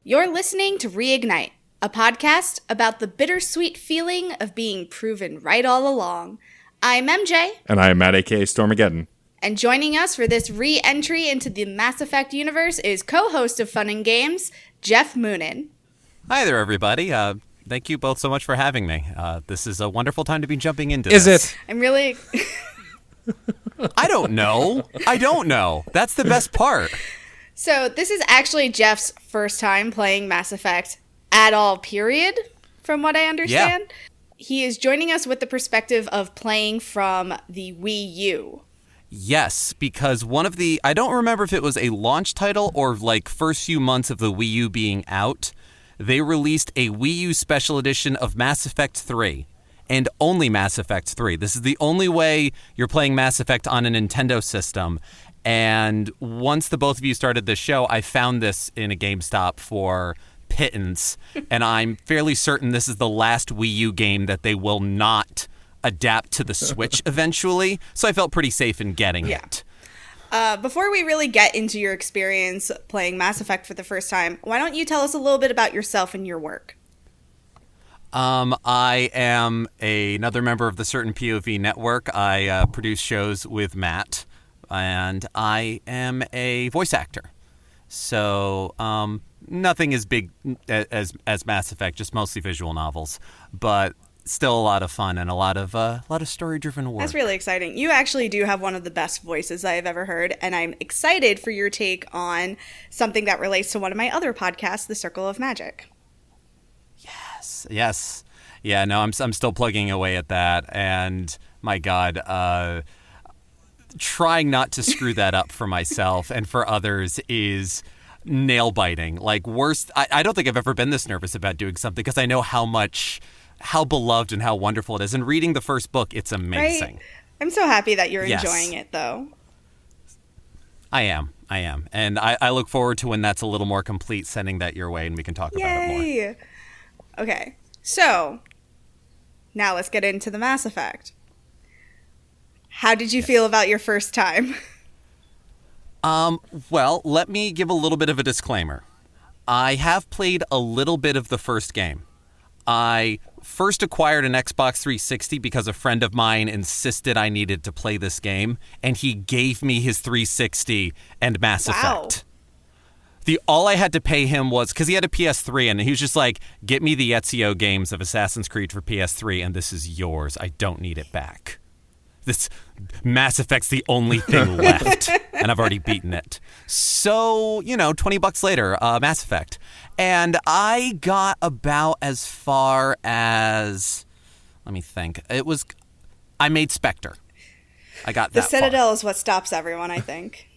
You're listening to Reignite, a podcast about the bittersweet feeling of being proven right all along. I'm MJ. And I am Matt, a.k.a. Stormageddon. And joining us for this re-entry into the Mass Effect universe is co-host of Fun and Games, Geoff Moonen. Hi there, everybody. Thank you both so much for having me. This is a wonderful time to be jumping into this. Is it? I'm really... I don't know. That's the best part. So this is actually Geoff's first time playing Mass Effect at all, period, from what I understand. Yeah. He is joining us with the perspective of playing from the Wii U. Yes, because I don't remember if it was a launch title or like first few months of the Wii U being out, they released a Wii U special edition of Mass Effect 3. And only Mass Effect 3. This is the only way you're playing Mass Effect on a Nintendo system. And once the both of you started this show, I found this in a GameStop for pittance. And I'm fairly certain this is the last Wii U game that they will not adapt to the Switch eventually. So I felt pretty safe in getting it. Before we really get into your experience playing Mass Effect for the first time, why don't you tell us a little bit about yourself and your work? I am another member of the Certain POV Network. I produce shows with Matt, and I am a voice actor. So nothing as big as Mass Effect, just mostly visual novels, but still a lot of fun and a lot of story-driven work. That's really exciting. You actually do have one of the best voices I have ever heard, and I'm excited for your take on something that relates to one of my other podcasts, The Circle of Magic. Yes. Yeah, no, I'm still plugging away at that, and my God, trying not to screw that up for myself and for others is nail biting. Like worst, I don't think I've ever been this nervous about doing something because I know how beloved and how wonderful it is. And reading the first book, it's amazing. Right? I'm so happy that you're enjoying it, though. I am. And I look forward to when that's a little more complete, sending that your way, and we can talk about it more. Okay, so now let's get into the Mass Effect. How did you feel about your first time? Well, let me give a little bit of a disclaimer. I have played a little bit of the first game. I first acquired an Xbox 360 because a friend of mine insisted I needed to play this game, and he gave me his 360 and Mass Effect. All I had to pay him was, because he had a PS3, and he was just like, get me the Ezio games of Assassin's Creed for PS3, and this is yours. I don't need it back. This Mass Effect's the only thing left, and I've already beaten it. So, $20 later, Mass Effect. And I got about as far as, let me think, I made Spectre. I got that far. The Citadel is what stops everyone, I think.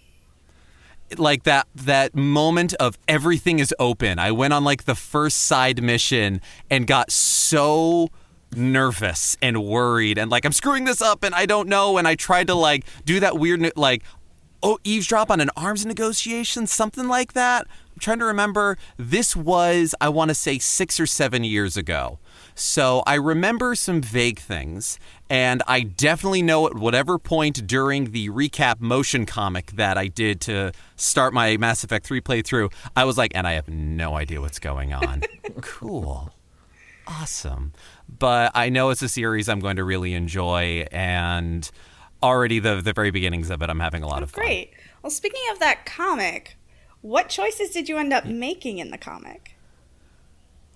Like that moment of everything is open. I went on like the first side mission and got so nervous and worried and like I'm screwing this up and I don't know, and I tried to like do that weird like eavesdrop on an arms negotiation, something like that. I'm trying to remember. This was, I want to say, 6 or 7 years ago. So I remember some vague things, and I definitely know at whatever point during the recap motion comic that I did to start my Mass Effect 3 playthrough, I was like, and I have no idea what's going on. Cool. Awesome. But I know it's a series I'm going to really enjoy, and already the very beginnings of it, I'm having a lot of fun. Great. Well, speaking of that comic, what choices did you end up making in the comic?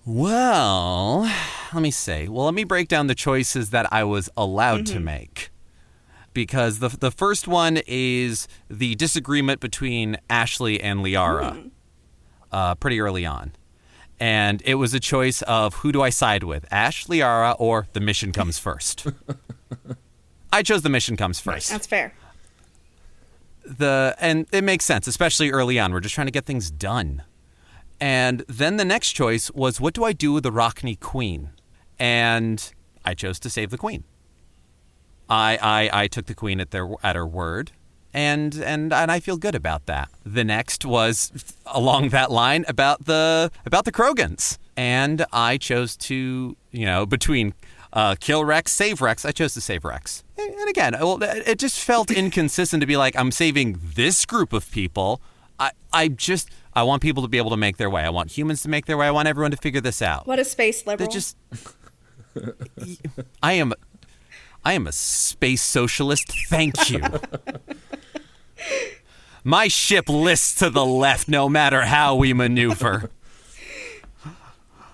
Well, let me see. Well, let me break down the choices that I was allowed to make. Because the first one is the disagreement between Ashley and Liara pretty early on. And it was a choice of who do I side with, Ash, Liara, or the mission comes first. I chose the mission comes first. That's fair. And it makes sense, especially early on. We're just trying to get things done. And then the next choice was, what do I do with the Rockney Queen? And I chose to save the Queen. I took the Queen at her word, and I feel good about that. The next was along that line about the Krogans, and I chose to, between kill Rex, save Rex. I chose to save Rex. And again, it just felt inconsistent to be like, I'm saving this group of people. I want people to be able to make their way. I want humans to make their way. I want everyone to figure this out. What a space liberal. I am a space socialist. Thank you. My ship lists to the left no matter how we maneuver.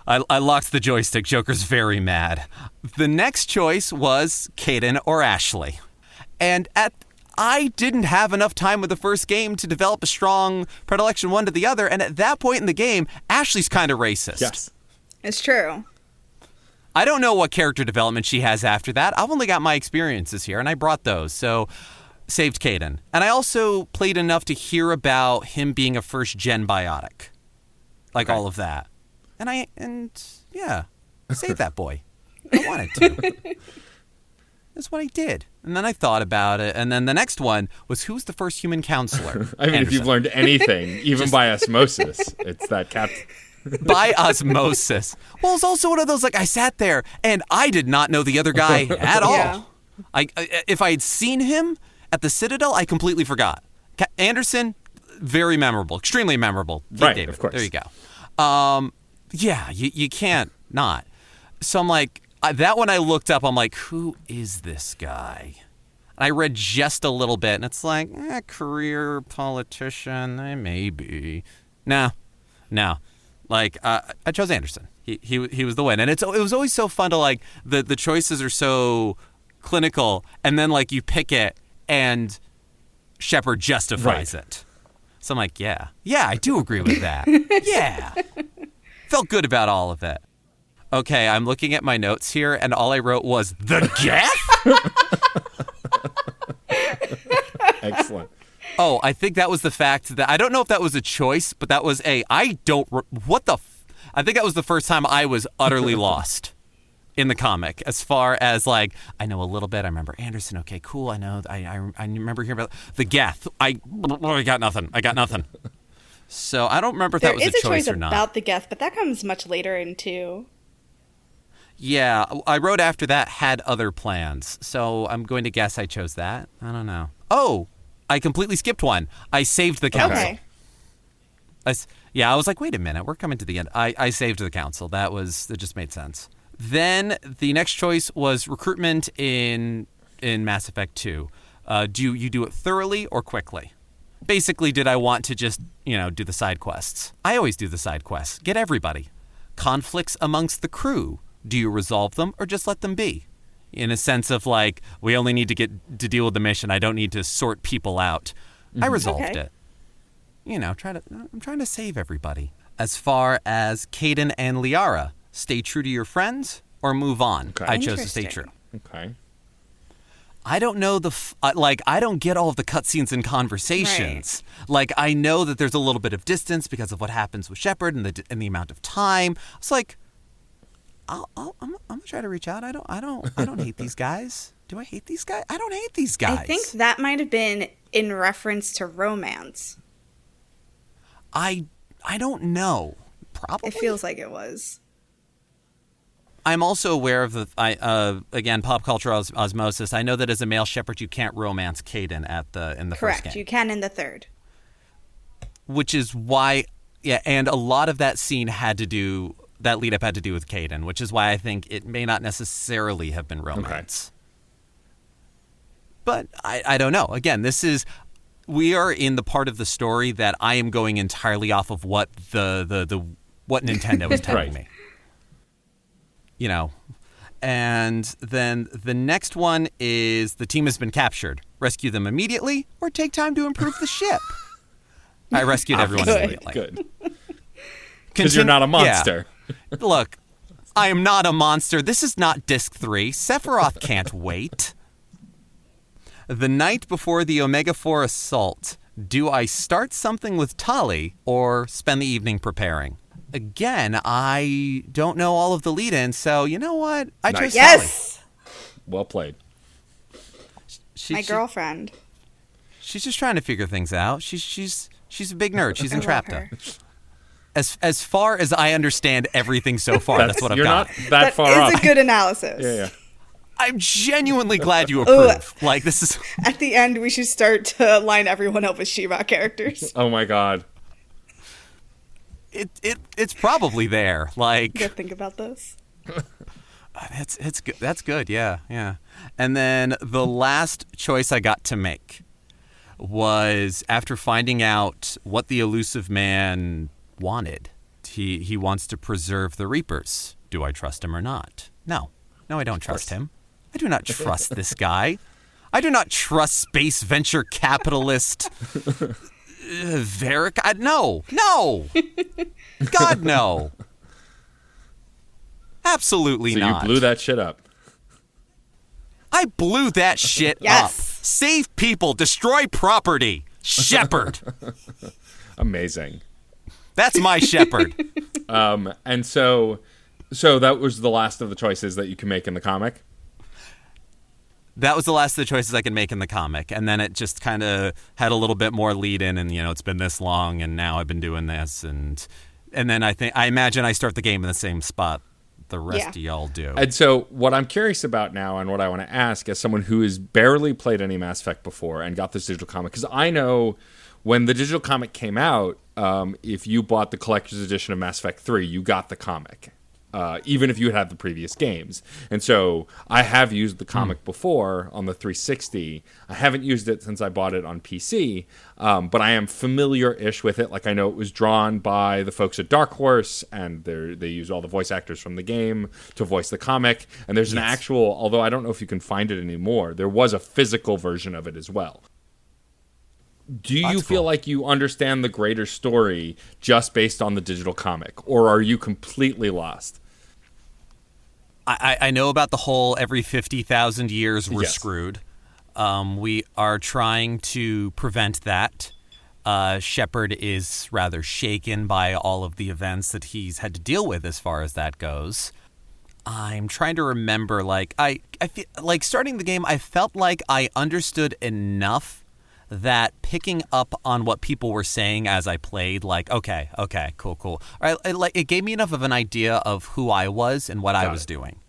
I locked the joystick. Joker's very mad. The next choice was Kaidan or Ashley. And I didn't have enough time with the first game to develop a strong predilection one to the other. And at that point in the game, Ashley's kind of racist. Yes. It's true. I don't know what character development she has after that. I've only got my experiences here, and I brought those. So, saved Kaidan. And I also played enough to hear about him being a first-gen biotic. Like all of that. And saved that boy. I wanted to. That's what I did. And then I thought about it. And then the next one was, who's the first human counselor? I mean, Anderson. if you've learned anything, even by osmosis, it's that Captain... By osmosis. Well, it's also one of those, like, I sat there and I did not know the other guy at all. Yeah. If I had seen him at the Citadel, I completely forgot. Anderson, very memorable, extremely memorable. Right, David. of course. There you go. You can't not. So I'm like, that one I looked up, I'm like, who is this guy? And I read just a little bit, and it's like, career politician, maybe. No. Like, I chose Anderson. He was the win. And it was always so fun to, like, the choices are so clinical, and then, like, you pick it, and Shepard justifies it. So I'm like, yeah, I do agree with that. Yeah. Felt good about all of it. Okay, I'm looking at my notes here, and all I wrote was, the Geoff? Excellent. Oh, I think that was the fact that I don't know if that was a choice, but that was I think that was the first time I was utterly lost in the comic as far as, like, I know a little bit. I remember Anderson. Okay, cool. I know. I remember hearing about the Geoff. I got nothing. So I don't remember if that was a choice or not. There is a choice about the Geoff, but that comes much later into. Yeah, I wrote after that, had other plans. So I'm going to guess I chose that. I don't know. Oh, I completely skipped one. I saved the council. Okay. I was like, wait a minute, we're coming to the end. I saved the council. That just made sense. Then the next choice was recruitment in Mass Effect 2. Do you do it thoroughly or quickly? Basically, did I want to just, do the side quests? I always do the side quests. Get everybody. Conflicts amongst the crew. Do you resolve them or just let them be? In a sense of, like, we only need to get to deal with the mission. I don't need to sort people out. I resolved it. I'm trying to save everybody. As far as Kaidan and Liara, stay true to your friends or move on? Okay. I chose to stay true. Okay. I don't know I don't get all of the cutscenes and conversations. Right. Like, I know that there's a little bit of distance because of what happens with Shepard and the amount of time. It's like, I'm gonna try to reach out. I don't hate these guys. Do I hate these guys? I don't hate these guys. I think that might have been in reference to romance. I don't know. Probably. It feels like it was. I'm also aware of again, pop culture osmosis. I know that as a male Shepard, you can't romance Kaidan in the Correct. first game. You can in the third. Which is why, and a lot of that scene that lead up had to do with Kaidan, which is why I think it may not necessarily have been romance. Okay. But I don't know. Again, we are in the part of the story that I am going entirely off of what what Nintendo is telling me. And then the next one is the team has been captured. Rescue them immediately or take time to improve the ship. I rescued everyone immediately. Good. Because you're not a monster. Yeah. Look, I am not a monster. This is not Disc 3. Sephiroth can't wait. The night before the Omega-4 assault, do I start something with Tali or spend the evening preparing? Again, I don't know all of the lead-ins, so you know what? I chose Tali. Yes! Well played. My girlfriend. She's just trying to figure things out. She's a big nerd. She's entrapped. As far as I understand everything so far, that's what I've got. You're not that far off. It's a good analysis. Yeah. I'm genuinely glad you approve. Like, this is... At the end, we should start to line everyone up with She-Ra characters. Oh my god. It's probably there. Like, You gotta think about this. it's good. That's good. Yeah. And then the last choice I got to make was after finding out what the elusive man wanted. He wants to preserve the Reapers. Do I trust him or not? No, I don't trust him. I do not trust this guy. I do not trust space venture capitalist Varric. No. God, no. Absolutely not. So you blew that shit up. I blew that shit Yes. up. Save people, destroy property. Shepard. Amazing. That's my Shepard. And so that was the last of the choices that you can make in the comic? That was the last of the choices I could make in the comic. And then it just kind of had a little bit more lead in, and, it's been this long, and now I've been doing this. And then I imagine I start the game in the same spot the rest of y'all do. And so what I'm curious about now, and what I want to ask as someone who has barely played any Mass Effect before and got this digital comic, because I know when the digital comic came out, if you bought the collector's edition of Mass Effect 3, you got the comic, even if you had the previous games. And so I have used the comic before on the 360. I haven't used it since I bought it on PC, but I am familiar-ish with it. Like, I know it was drawn by the folks at Dark Horse, and they use all the voice actors from the game to voice the comic. And there's an actual, although I don't know if you can find it anymore, there was a physical version of it as well. Do you feel like you understand the greater story just based on the digital comic, or are you completely lost? I know about the whole every 50,000 years we're screwed. We are trying to prevent that. Shepard is rather shaken by all of the events that he's had to deal with as far as that goes. I'm trying to remember, like, I feel like starting the game, I felt like I understood enough that picking up on what people were saying as I played, like, okay, cool. All right, it gave me enough of an idea of who I was and what I was doing.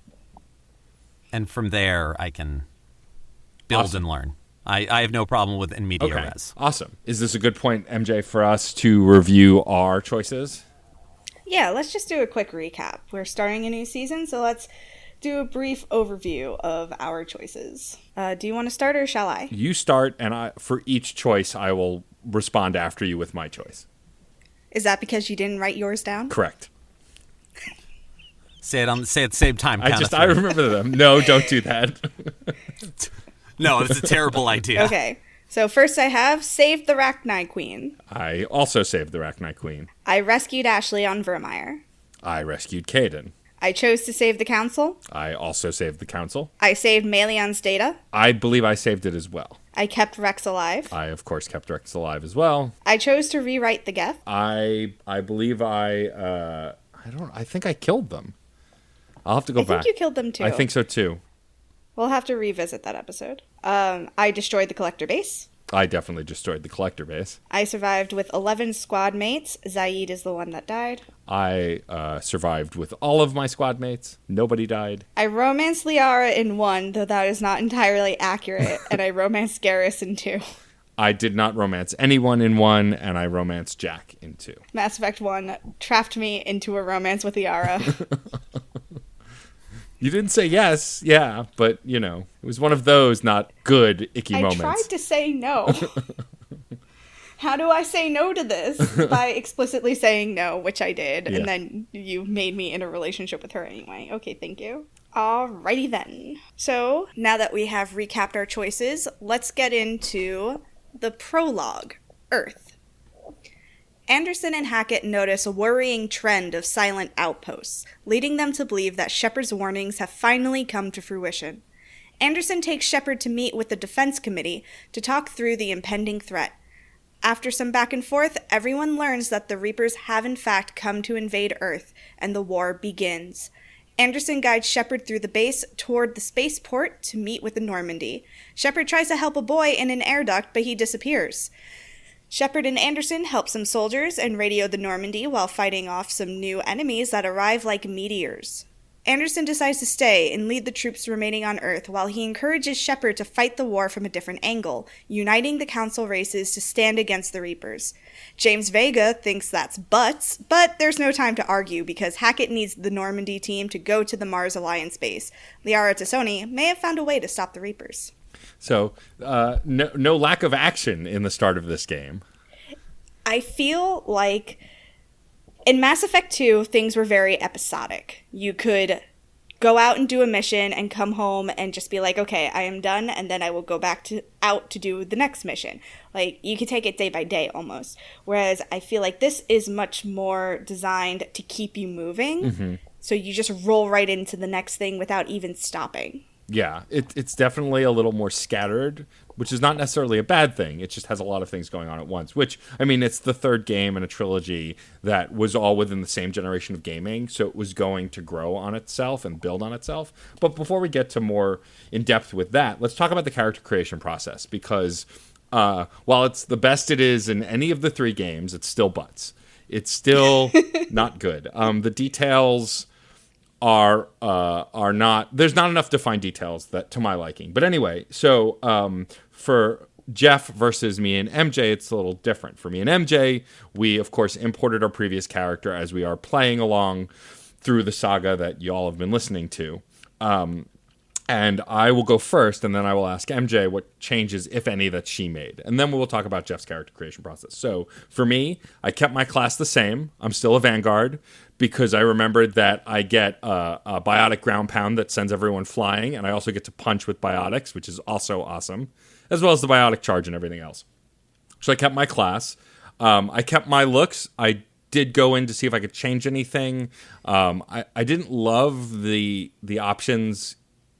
And from there, I can build and learn. I have no problem with in media res. Awesome. Is this a good point, MJ, for us to review our choices? Yeah, let's just do a quick recap. We're starting a new season, so let's do a brief overview of our choices. Do you want to start, or shall I? You start, and for each choice, I will respond after you with my choice. Is that because you didn't write yours down? Correct. Say it at the same time. I remember them. No, don't do that. No, it's a terrible idea. Okay. So first I have saved the Rachni Queen. I also saved the Rachni Queen. I rescued Ashley on Vermeer. I rescued Caden. I chose to save the Council. I also saved the Council. I saved Malion's data. I believe I saved it as well. I kept Rex alive. I, of course, kept Rex alive as well. I chose to rewrite the Geth. I believe I think I killed them. I'll have to go back. I think you killed them too. I think so too. We'll have to revisit that episode. I destroyed the Collector base. I definitely destroyed the Collector base. I survived with 11 squad mates. Zaid is the one that died. I survived with all of my squad mates. Nobody died. I romanced Liara in 1, though that is not entirely accurate, and I romanced Garrus in 2. I did not romance anyone in 1, and I romanced Jack in 2. Mass Effect 1 trapped me into a romance with Liara. You didn't say yes, yeah, but, it was one of those not good, icky moments. I tried to say no. How do I say no to this? By explicitly saying no, which I did, and then you made me in a relationship with her anyway. Okay, thank you. Alrighty then. So, now that we have recapped our choices, let's get into the prologue, Earth. Anderson and Hackett notice a worrying trend of silent outposts, leading them to believe that Shepard's warnings have finally come to fruition. Anderson takes Shepard to meet with the Defense Committee to talk through the impending threat. After some back and forth, everyone learns that the Reapers have in fact come to invade Earth, and the war begins. Anderson guides Shepard through the base toward the spaceport to meet with the Normandy. Shepard tries to help a boy in an air duct, but he disappears. Shepard and Anderson help some soldiers and radio the Normandy while fighting off some new enemies that arrive like meteors. Anderson decides to stay and lead the troops remaining on Earth while he encourages Shepard to fight the war from a different angle, uniting the Council races to stand against the Reapers. James Vega thinks that's butts, but there's no time to argue because Hackett needs the Normandy team to go to the Mars Alliance base. Liara Tassoni may have found a way to stop the Reapers. So, no lack of action in the start of this game. I feel like in Mass Effect 2, things were very episodic. You could go out and do a mission and come home and just be like, okay, I am done, and then I will go back out to do the next mission. Like, you could take it day by day almost. Whereas I feel like this is much more designed to keep you moving, so you just roll right into the next thing without even stopping. Yeah, it's definitely a little more scattered, which is not necessarily a bad thing. It just has a lot of things going on at once, which, I mean, it's the third game in a trilogy that was all within the same generation of gaming, so it was going to grow on itself and build on itself. But before we get to more in-depth with that, let's talk about the character creation process, because while it's the best it is in any of the three games, it's still butts. It's still not good. The details are not, there's not enough defined details that to my liking. But anyway, so for Geoff versus me and MJ, it's a little different. For me and MJ, we of course imported our previous character as we are playing along through the saga that y'all have been listening to. And I will go first, and then I will ask MJ what changes, if any, that she made. And then we will talk about Geoff's character creation process. So for me, I kept my class the same. I'm still a Vanguard, because I remembered that I get a biotic ground pound that sends everyone flying, and I also get to punch with biotics, which is also awesome, as well as the biotic charge and everything else. So I kept my class. I kept my looks. I did go in to see if I could change anything. I didn't love the options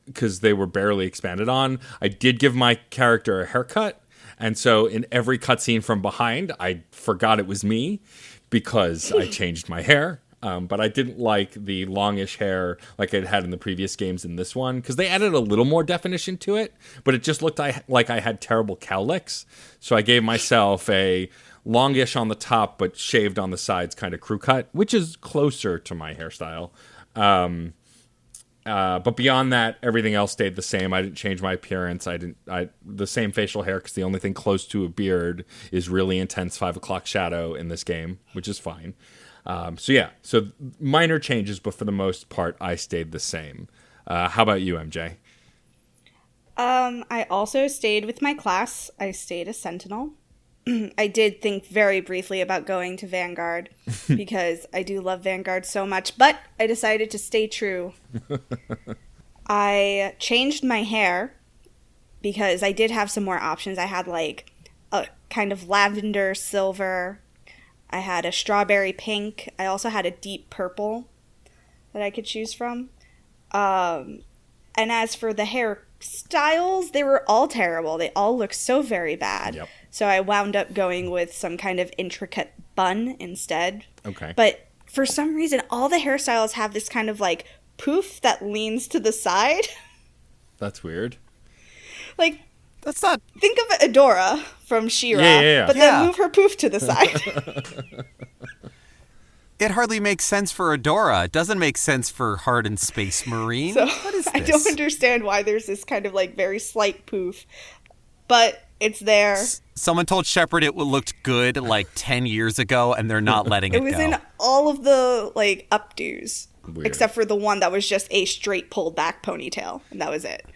because they were barely expanded on. I did give my character a haircut, and so in every cutscene from behind, I forgot it was me because I changed my hair. But I didn't like the longish hair like I'd had in the previous games in this one, because they added a little more definition to it, but it just looked like I had terrible cowlicks. So I gave myself a longish on the top but shaved on the sides kind of crew cut, which is closer to my hairstyle. But beyond that, everything else stayed the same. I didn't change my appearance. The same facial hair, because the only thing close to a beard is really intense 5 o'clock shadow in this game, which is fine. So minor changes, but for the most part, I stayed the same. How about you, MJ? I also stayed with my class. I stayed a Sentinel. I did think very briefly about going to Vanguard because I do love Vanguard so much, but I decided to stay true. I changed my hair because I did have some more options. I had like a kind of lavender silver. I had a strawberry pink. I also had a deep purple that I could choose from. And as for the hairstyles, they were all terrible. They all looked so very bad. Yep. So I wound up going with some kind of intricate bun instead. Okay. But for some reason, all the hairstyles have this kind of like poof that leans to the side. That's weird. Like, that's not... Think of Adora from She-Ra, yeah. but then move her poof to the side. It hardly makes sense for Adora. It doesn't make sense for Hardened Space Marine. So, what is this? I don't understand why there's this kind of like very slight poof, but it's there. Someone told Shepard it looked good like 10 years ago, and they're not letting it go. It was in all of the like updos, Weird. Except for the one that was just a straight pulled back ponytail, and that was it.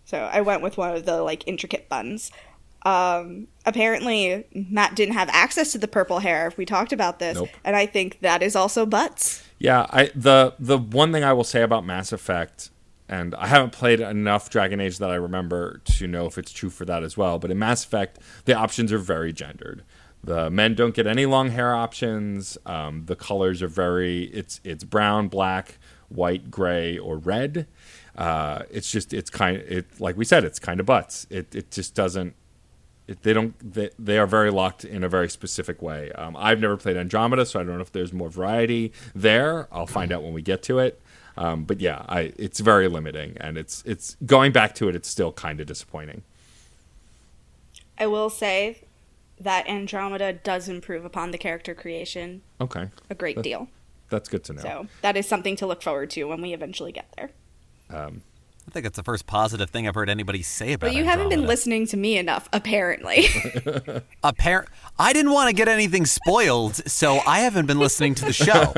So I went with one of the like intricate buns. Apparently Matt didn't have access to the purple hair. We talked about this. Nope. And I think that is also butts. Yeah, the one thing I will say about Mass Effect, and I haven't played enough Dragon Age that I remember to know if it's true for that as well, but in Mass Effect, the options are very gendered. The men don't get any long hair options. The colors are it's brown, black, white, gray, or red. Like we said, it's kind of butts. It just doesn't. They are very locked in a very specific way. I've never played Andromeda, so I don't know if there's more variety there. I'll find out when we get to it. But yeah, it's very limiting, and it's going back to it. It's still kind of disappointing. I will say that Andromeda does improve upon the character creation. Okay, a great deal. That's good to know. So that is something to look forward to when we eventually get there. I think it's the first positive thing I've heard anybody say about it. But you haven't been listening to me enough, apparently. I didn't want to get anything spoiled, so I haven't been listening to the show.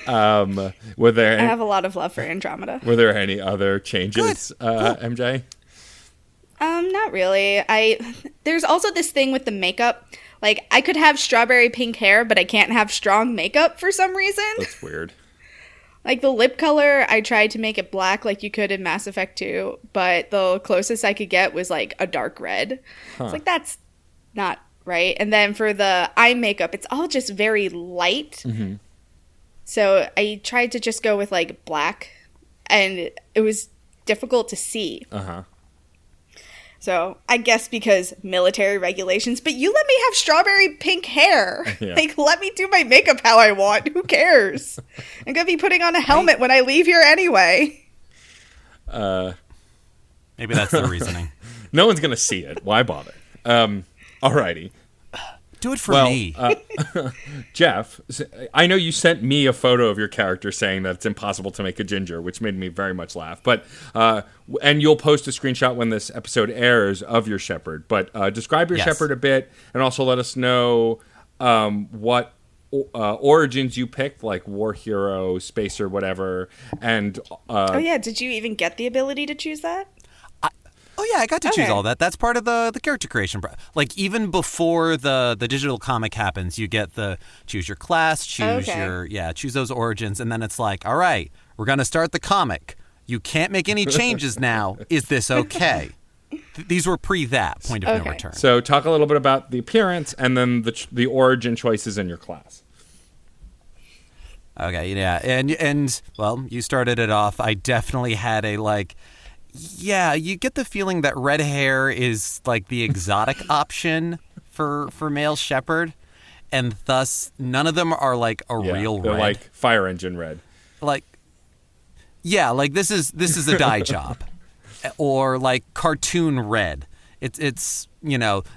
I have a lot of love for Andromeda. Were there any other changes, MJ? Not really. There's also this thing with the makeup. Like, I could have strawberry pink hair, but I can't have strong makeup for some reason. That's weird. Like, the lip color, I tried to make it black like you could in Mass Effect 2, but the closest I could get was, like, a dark red. It's like, that's not right. And then for the eye makeup, it's all just very light. Mm-hmm. So I tried to just go with, like, black, and it was difficult to see. Uh-huh. So I guess because military regulations, but you let me have strawberry pink hair. Yeah. Like, let me do my makeup how I want. Who cares? I'm going to be putting on a helmet when I leave here anyway. Maybe that's the reasoning. No one's going to see it. Why bother? Alrighty. Do it for me. Geoff, I know you sent me a photo of your character saying that it's impossible to make a ginger, which made me very much laugh. But and you'll post a screenshot when this episode airs of your Shepard. But describe your Shepard a bit, and also let us know what origins you picked, like war hero, spacer, whatever. And did you even get the ability to choose that? I got to choose all that. That's part of the character creation. Like, even before the digital comic happens, you get the choose your class, choose those origins, and then it's like, all right, we're going to start the comic. You can't make any changes now. Is this okay? These were that point of no return. So talk a little bit about the appearance and then the origin choices in your class. Okay, yeah. And well, you started it off. I definitely had you get the feeling that red hair is like the exotic option for male Shepard, and thus none of them are like real they're red. Like fire engine red. Like this is a dye job, or like cartoon red. It's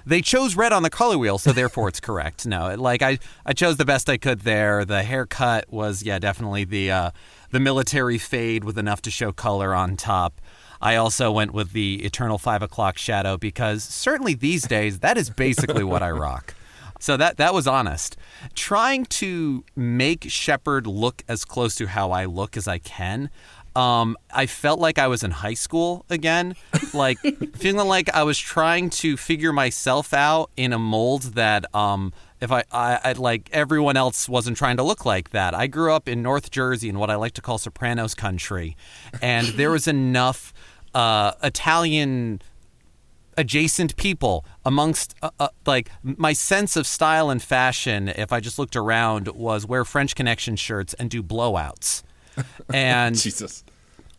they chose red on the color wheel, so therefore it's correct. No, I chose the best I could there. The haircut was definitely the military fade with enough to show color on top. I also went with the eternal 5 o'clock shadow because certainly these days that is basically what I rock. So that was honest. Trying to make Shepard look as close to how I look as I can. I felt like I was in high school again, like feeling like I was trying to figure myself out in a mold that if I like everyone else wasn't trying to look like that. I grew up in North Jersey in what I like to call Sopranos country, and there was enough Italian adjacent people amongst like my sense of style and fashion, if I just looked around, was wear French Connection shirts and do blowouts. And Jesus.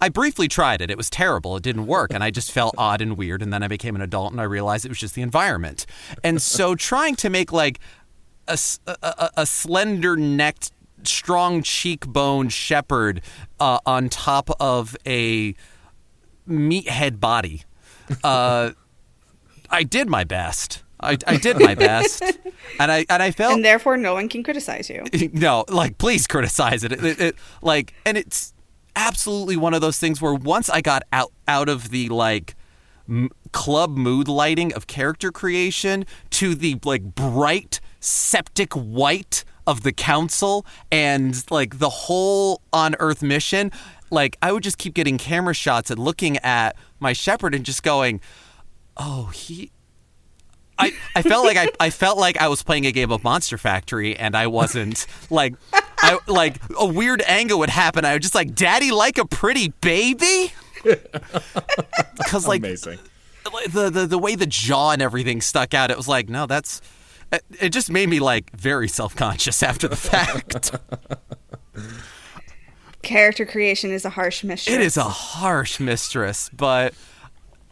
I briefly tried it. It was terrible. It didn't work. And I just felt odd and weird. And then I became an adult and I realized it was just the environment. And so trying to make like a slender necked, strong cheekbone Shepard on top of a meathead body. I did my best. I did my best, and I felt, and therefore no one can criticize you. No, like please criticize it. And it's absolutely one of those things where once I got out of the like club mood lighting of character creation to the like bright septic white of the council and like the whole on Earth mission, like I would just keep getting camera shots and looking at my Shepard and just going, oh, I felt like I was playing a game of Monster Factory and I wasn't. Like a weird angle would happen. I would just like, Daddy, like a pretty baby? Because like amazing. The way the jaw and everything stuck out, it was like, no, that's. It just made me like very self-conscious after the fact. Character creation is a harsh mistress. It is a harsh mistress, but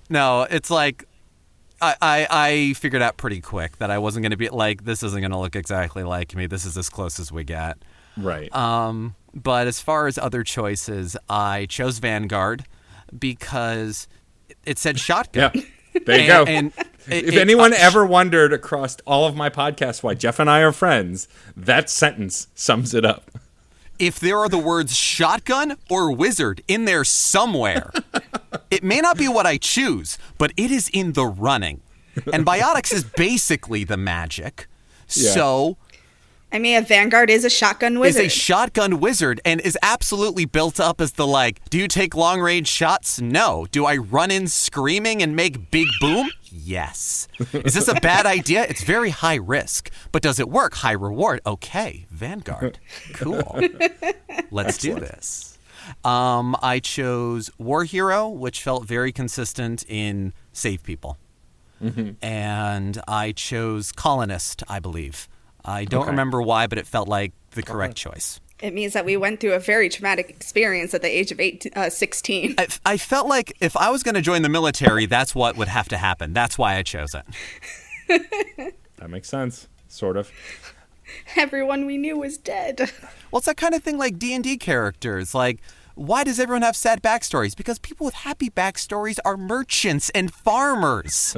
no, it's like I figured out pretty quick that I wasn't going to be like, this isn't going to look exactly like me. This is as close as we get. Right. But as far as other choices, I chose Vanguard because it said shotgun. Yeah. There you go. And if anyone ever wondered across all of my podcasts why Geoff and I are friends, that sentence sums it up. if there are the words shotgun or wizard in there somewhere. It may not be what I choose, but it is in the running. And biotics is basically the magic. Yeah. So... I mean, a Vanguard is a shotgun wizard. Is a shotgun wizard and is absolutely built up as the do you take long-range shots? No. Do I run in screaming and make big boom? Yes. Is this a bad idea? It's very high risk. But does it work? High reward. Okay, Vanguard. Cool. Let's do this. I chose War Hero, which felt very consistent in save people. Mm-hmm. And I chose Colonist, I believe. I don't remember why, but it felt like the correct choice. It means that we went through a very traumatic experience at the age of 16. I felt like if I was going to join the military, that's what would have to happen. That's why I chose it. That makes sense, sort of. Everyone we knew was dead. Well, it's that kind of thing like D&D characters. Why does everyone have sad backstories? Because people with happy backstories are merchants and farmers.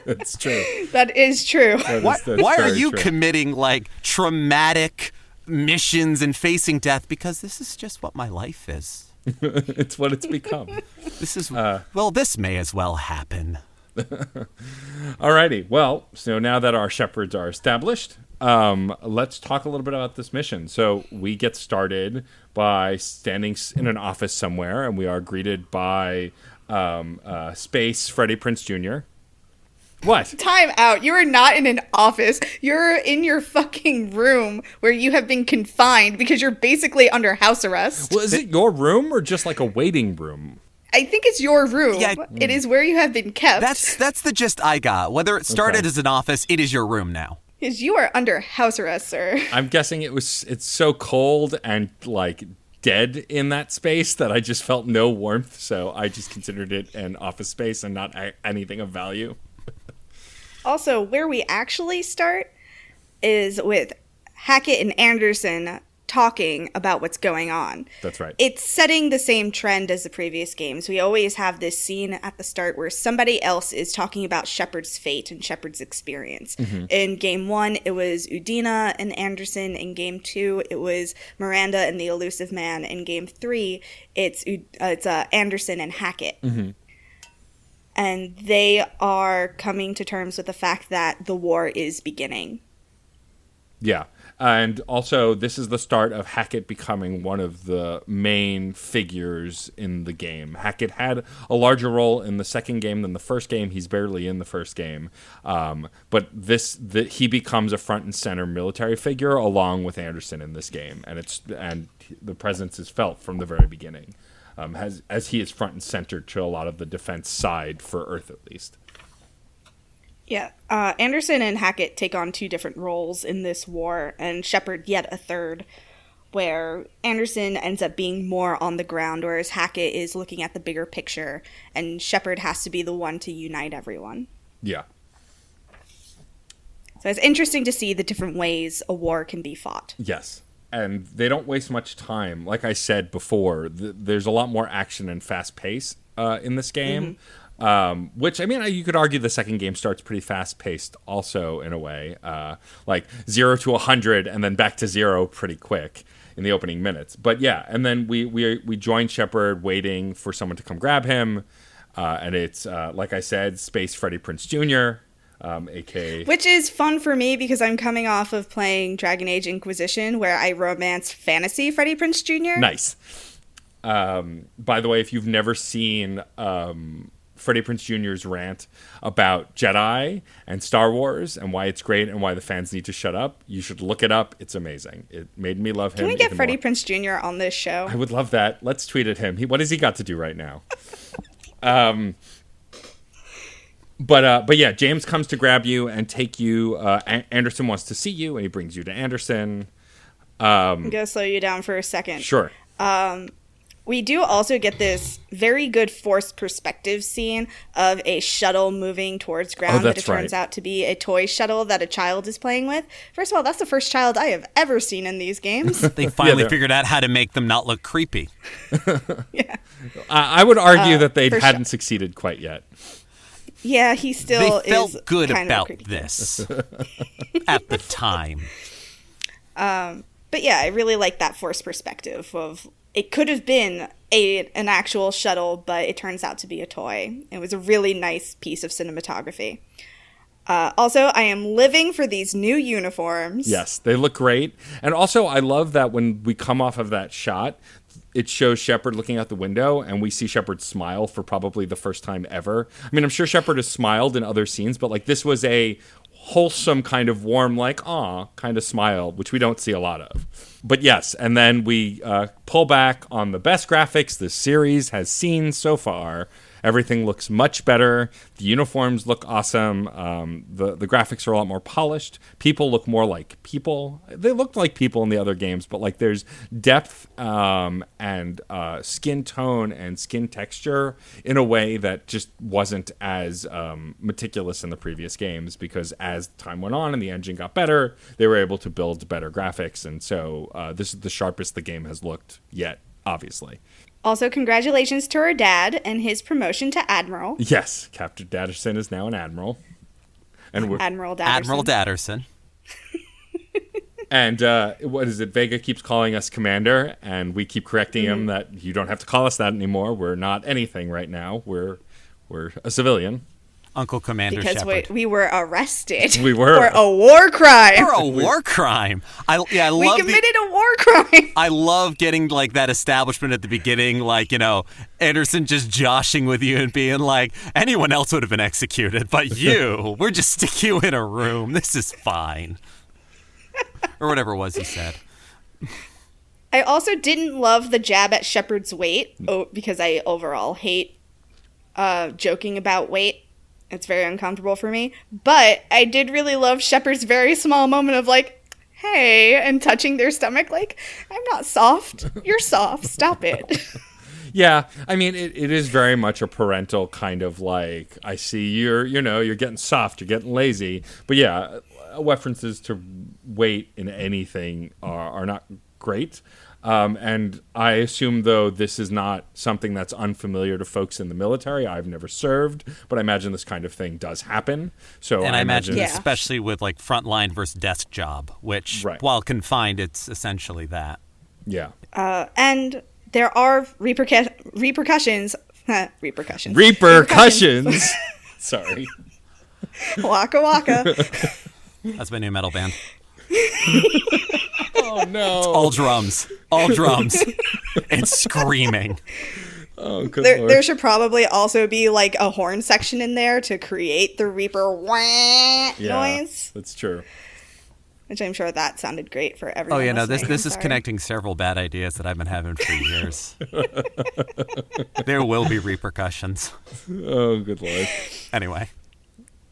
It's true. That is true. Why are you committing traumatic missions and facing death? Because this is just what my life is. It's what it's become. This is this may as well happen. Alrighty. Well, so now that our shepherds are established, let's talk a little bit about this mission. So we get started by standing in an office somewhere, and we are greeted by Space Freddie Prinze Jr. What? Time out. You are not in an office. You're in your fucking room where you have been confined because you're basically under house arrest. Well, is it your room or just like a waiting room? I think it's your room. Yeah, it is where you have been kept. That's the gist I got. Whether it started as an office, it is your room now. Because you are under house arrest, sir. I'm guessing it's so cold and dead in that space that I just felt no warmth, so I just considered it an office space and not anything of value. Also, where we actually start is with Hackett and Anderson talking about what's going on. That's right. It's setting the same trend as the previous games. We always have this scene at the start where somebody else is talking about Shepard's fate and Shepard's experience. Mm-hmm. In Game 1, it was Udina and Anderson. In Game 2, it was Miranda and the Elusive Man. In Game 3, it's Anderson and Hackett. Mm-hmm. And they are coming to terms with the fact that the war is beginning. Yeah. And also, this is the start of Hackett becoming one of the main figures in the game. Hackett had a larger role in the second game than the first game. He's barely in the first game. But he becomes a front and center military figure along with Anderson in this game. And the presence is felt from the very beginning, as he is front and center to a lot of the defense side for Earth, at least. Yeah, Anderson and Hackett take on two different roles in this war, and Shepard yet a third, where Anderson ends up being more on the ground, whereas Hackett is looking at the bigger picture, and Shepard has to be the one to unite everyone. Yeah. So it's interesting to see the different ways a war can be fought. Yes. And they don't waste much time. Like I said before, there's a lot more action and fast pace in this game. Mm-hmm. Which, I mean, you could argue the second game starts pretty fast-paced also, in a way. 0 to 100 and then back to 0 pretty quick in the opening minutes. But yeah, and then we join Shepard waiting for someone to come grab him. And it's, like I said, Space Freddie Prinze Jr., a.k.a. Which is fun for me because I'm coming off of playing Dragon Age Inquisition, where I romance fantasy Freddie Prinze Jr. Nice. By the way, if you've never seen... Freddie Prinze Jr.'s rant about Jedi and Star Wars and why it's great and why the fans need to shut up. You should look it up. It's amazing. It made me love him. Can we get Freddie Prinze Jr. on this show? I would love that. Let's tweet at him. What has he got to do right now? But yeah, James comes to grab you and take you. Anderson wants to see you, and he brings you to Anderson. I'm going to slow you down for a second. Sure. We do also get this very good forced perspective scene of a shuttle moving towards ground that it turns out to be a toy shuttle that a child is playing with. First of all, that's the first child I have ever seen in these games. They finally figured out how to make them not look creepy. Yeah. I would argue that they hadn't succeeded quite yet. Yeah, he still they felt is good about this at the time. But yeah, I really like that forced perspective of it could have been an actual shuttle, but it turns out to be a toy. It was a really nice piece of cinematography. Also, I am living for these new uniforms. Yes, they look great. And also, I love that when we come off of that shot, it shows Shepard looking out the window, and we see Shepard smile for probably the first time ever. I mean, I'm sure Shepard has smiled in other scenes, but like this was a wholesome kind of warm, like, aw, kind of smile, which we don't see a lot of. But yes, and then we pull back on the best graphics this series has seen so far. Everything looks much better. The uniforms look awesome. The graphics are a lot more polished. People look more like people. They looked like people in the other games, but like there's depth and skin tone and skin texture in a way that just wasn't as meticulous in the previous games, because as time went on and the engine got better, they were able to build better graphics. And so this is the sharpest the game has looked yet, obviously. Also, congratulations to our dad and his promotion to Admiral. Yes, Captain Dadderson is now an Admiral. And Admiral Dadderson. Admiral Dadderson. And what is it? Vega keeps calling us Commander, and we keep correcting him that you don't have to call us that anymore. We're not anything right now. We're a civilian. Uncle Commander because Shepard. we were arrested. We were. For a war crime. For a war crime. I love we committed a war crime. I love getting like that establishment at the beginning, like, you know, Anderson just joshing with you and being like, anyone else would have been executed, but you, we're just stick you in a room. This is fine. Or whatever it was he said. I also didn't love the jab at Shepard's weight, because I overall hate joking about weight. It's very uncomfortable for me. But I did really love Shepard's very small moment of like, hey, and touching their stomach like, I'm not soft. You're soft. Stop it. Yeah, I mean, it is very much a parental kind of like, I see you're getting soft, you're getting lazy. But yeah, references to weight in anything are not great. And I assume, though, this is not something that's unfamiliar to folks in the military. I've never served, but I imagine this kind of thing does happen. So, and I imagine especially with like frontline versus desk job, which, while confined, it's essentially that. Yeah. And there are repercussions. Repercussions. Sorry. Waka waka. That's my new metal band. Oh no! It's all drums, and screaming. Oh, good Lord. There should probably also be like a horn section in there to create the Reaper noise. That's true. Which I'm sure that sounded great for everyone. Oh yeah, listening. no, this is connecting several bad ideas that I've been having for years. There will be repercussions. Oh, good Lord. Anyway,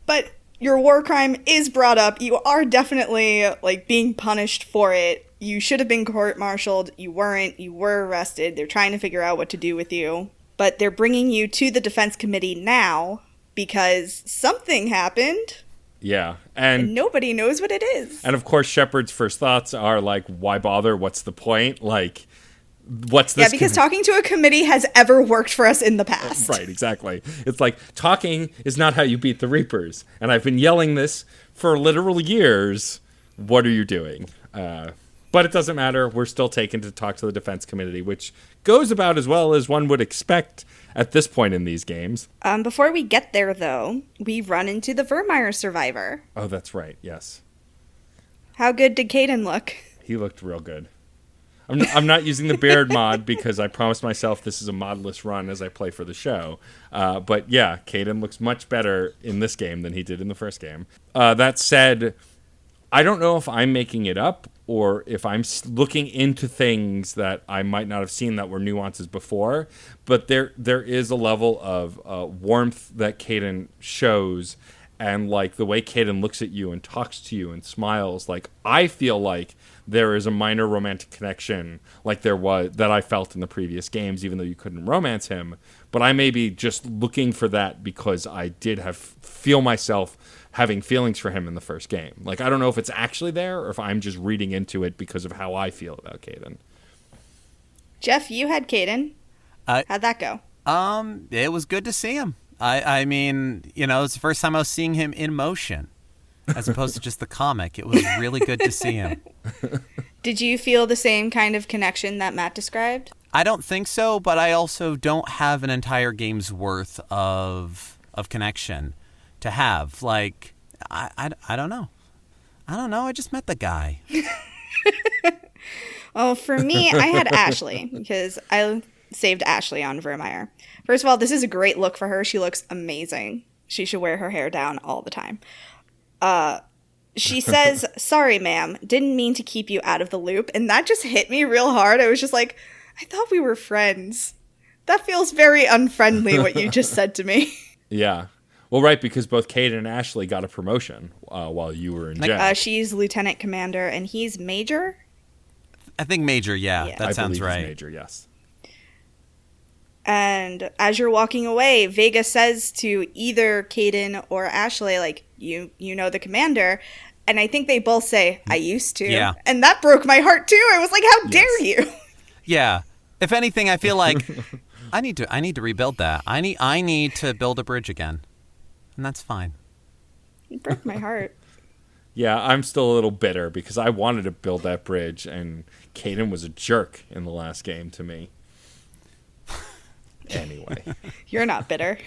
but your war crime is brought up. You are definitely like being punished for it. You should have been court-martialed. You weren't. You were arrested. They're trying to figure out what to do with you. But they're bringing you to the defense committee now because something happened. Yeah. And nobody knows what it is. And of course, Shepard's first thoughts are like, why bother? What's the point? Like, what's this? Yeah, because talking to a committee has ever worked for us in the past. Right, exactly. It's like, talking is not how you beat the Reapers. And I've been yelling this for literal years. What are you doing? But it doesn't matter. We're still taken to talk to the defense committee, which goes about as well as one would expect at this point in these games. Before we get there, though, we run into the Vermeer survivor. Oh, that's right. Yes. How good did Caden look? He looked real good. I'm not using the beard mod because I promised myself this is a modless run as I play for the show. But yeah, Caden looks much better in this game than he did in the first game. That said, I don't know if I'm making it up or if I'm looking into things that I might not have seen that were nuances before, but there is a level of warmth that Caden shows, and like the way Caden looks at you and talks to you and smiles, like I feel like there is a minor romantic connection like there was that I felt in the previous games, even though you couldn't romance him. But I may be just looking for that because I did feel myself having feelings for him in the first game. Like, I don't know if it's actually there or if I'm just reading into it because of how I feel about Caden. Jeff, you had Caden. How'd that go? It was good to see him. I mean, you know, it's the first time I was seeing him in motion as opposed to just the comic. It was really good to see him. Did you feel the same kind of connection that Matt described? I don't think so, but I also don't have an entire game's worth of connection to have. Like, I don't know. I don't know. I just met the guy. Well, for me, I had Ashley because I saved Ashley on Vermeer. First of all, this is a great look for her. She looks amazing. She should wear her hair down all the time. She says, "Sorry, ma'am, didn't mean to keep you out of the loop." And that just hit me real hard. I was just like, I thought we were friends. That feels very unfriendly, what you just said to me. Yeah. Well, right, because both Kate and Ashley got a promotion while you were in jail. She's lieutenant commander, and he's major? I think major, yeah. That sounds right. He's major, yes. And as you're walking away, Vega says to either Caden or Ashley, like, you know the commander. And I think they both say, I used to. Yeah. And that broke my heart, too. I was like, how dare you? Yeah. If anything, I feel like I need to rebuild that. I need to build a bridge again. And that's fine. It broke my heart. Yeah, I'm still a little bitter because I wanted to build that bridge, and Caden was a jerk in the last game to me. Anyway. You're not bitter.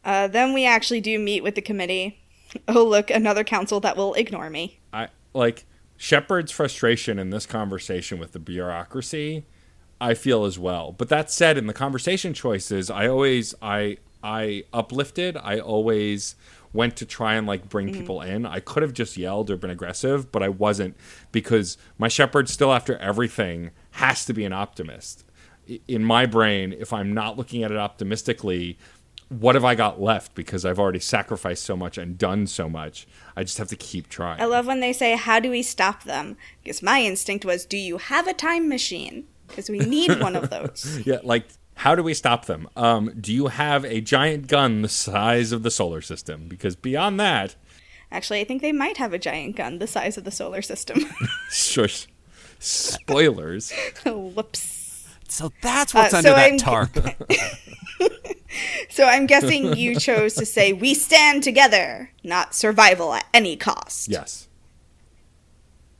Then we actually do meet with the committee. Oh, look, another council that will ignore me. Shepard's frustration in this conversation with the bureaucracy, I feel as well. But that said, in the conversation choices, I uplifted. I always went to try and bring people in. I could have just yelled or been aggressive, but I wasn't, because my Shepard still, after everything, has to be an optimist. In my brain, if I'm not looking at it optimistically, what have I got left? Because I've already sacrificed so much and done so much. I just have to keep trying. I love when they say, how do we stop them? Because my instinct was, do you have a time machine? Because we need one of those. Yeah, how do we stop them? Do you have a giant gun the size of the solar system? Because beyond that... Actually, I think they might have a giant gun the size of the solar system. Shush. Spoilers. Whoops. So that's what's under that tarp. So I'm guessing you chose to say, we stand together, not survival at any cost. Yes.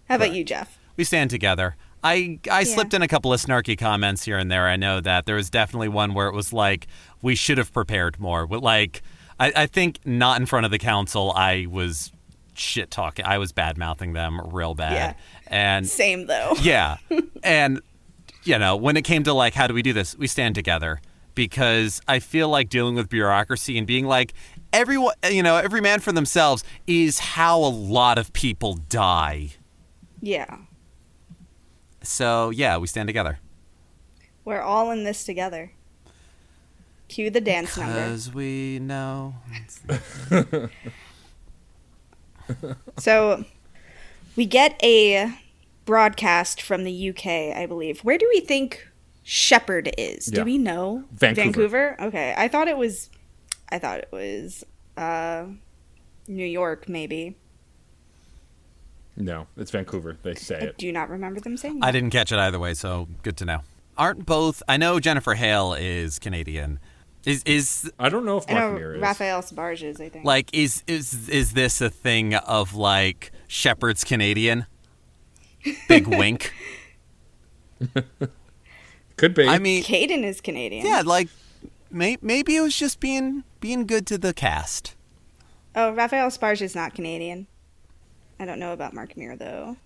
How about you, Geoff? We stand together. I slipped in a couple of snarky comments here and there. I know that there was definitely one where it was like, we should have prepared more. But I think not in front of the council, I was shit talking. I was bad mouthing them real bad. Yeah. And same though. Yeah. And when it came to how do we do this? We stand together, because I feel like dealing with bureaucracy and being like, everyone, every man for themselves is how a lot of people die. Yeah. So, yeah, we stand together. We're all in this together. Cue the dance number. Because we know. So, we get a broadcast from the UK, I believe. Where do we think Shepard is? Do we know? Vancouver. Okay. I thought it was New York, maybe. No, it's Vancouver. They say it. I do not remember them saying that. I didn't catch it either way, so good to know. Aren't both... I know Jennifer Hale is Canadian. Is I don't know if Mark Mir is. Raphael Sbarge is, I think. Is this a thing of, Shepard's Canadian? Big wink. Could be. I mean... Caden is Canadian. Yeah, maybe it was just being good to the cast. Oh, Raphael Sbarge is not Canadian. I don't know about Mark Mir, though.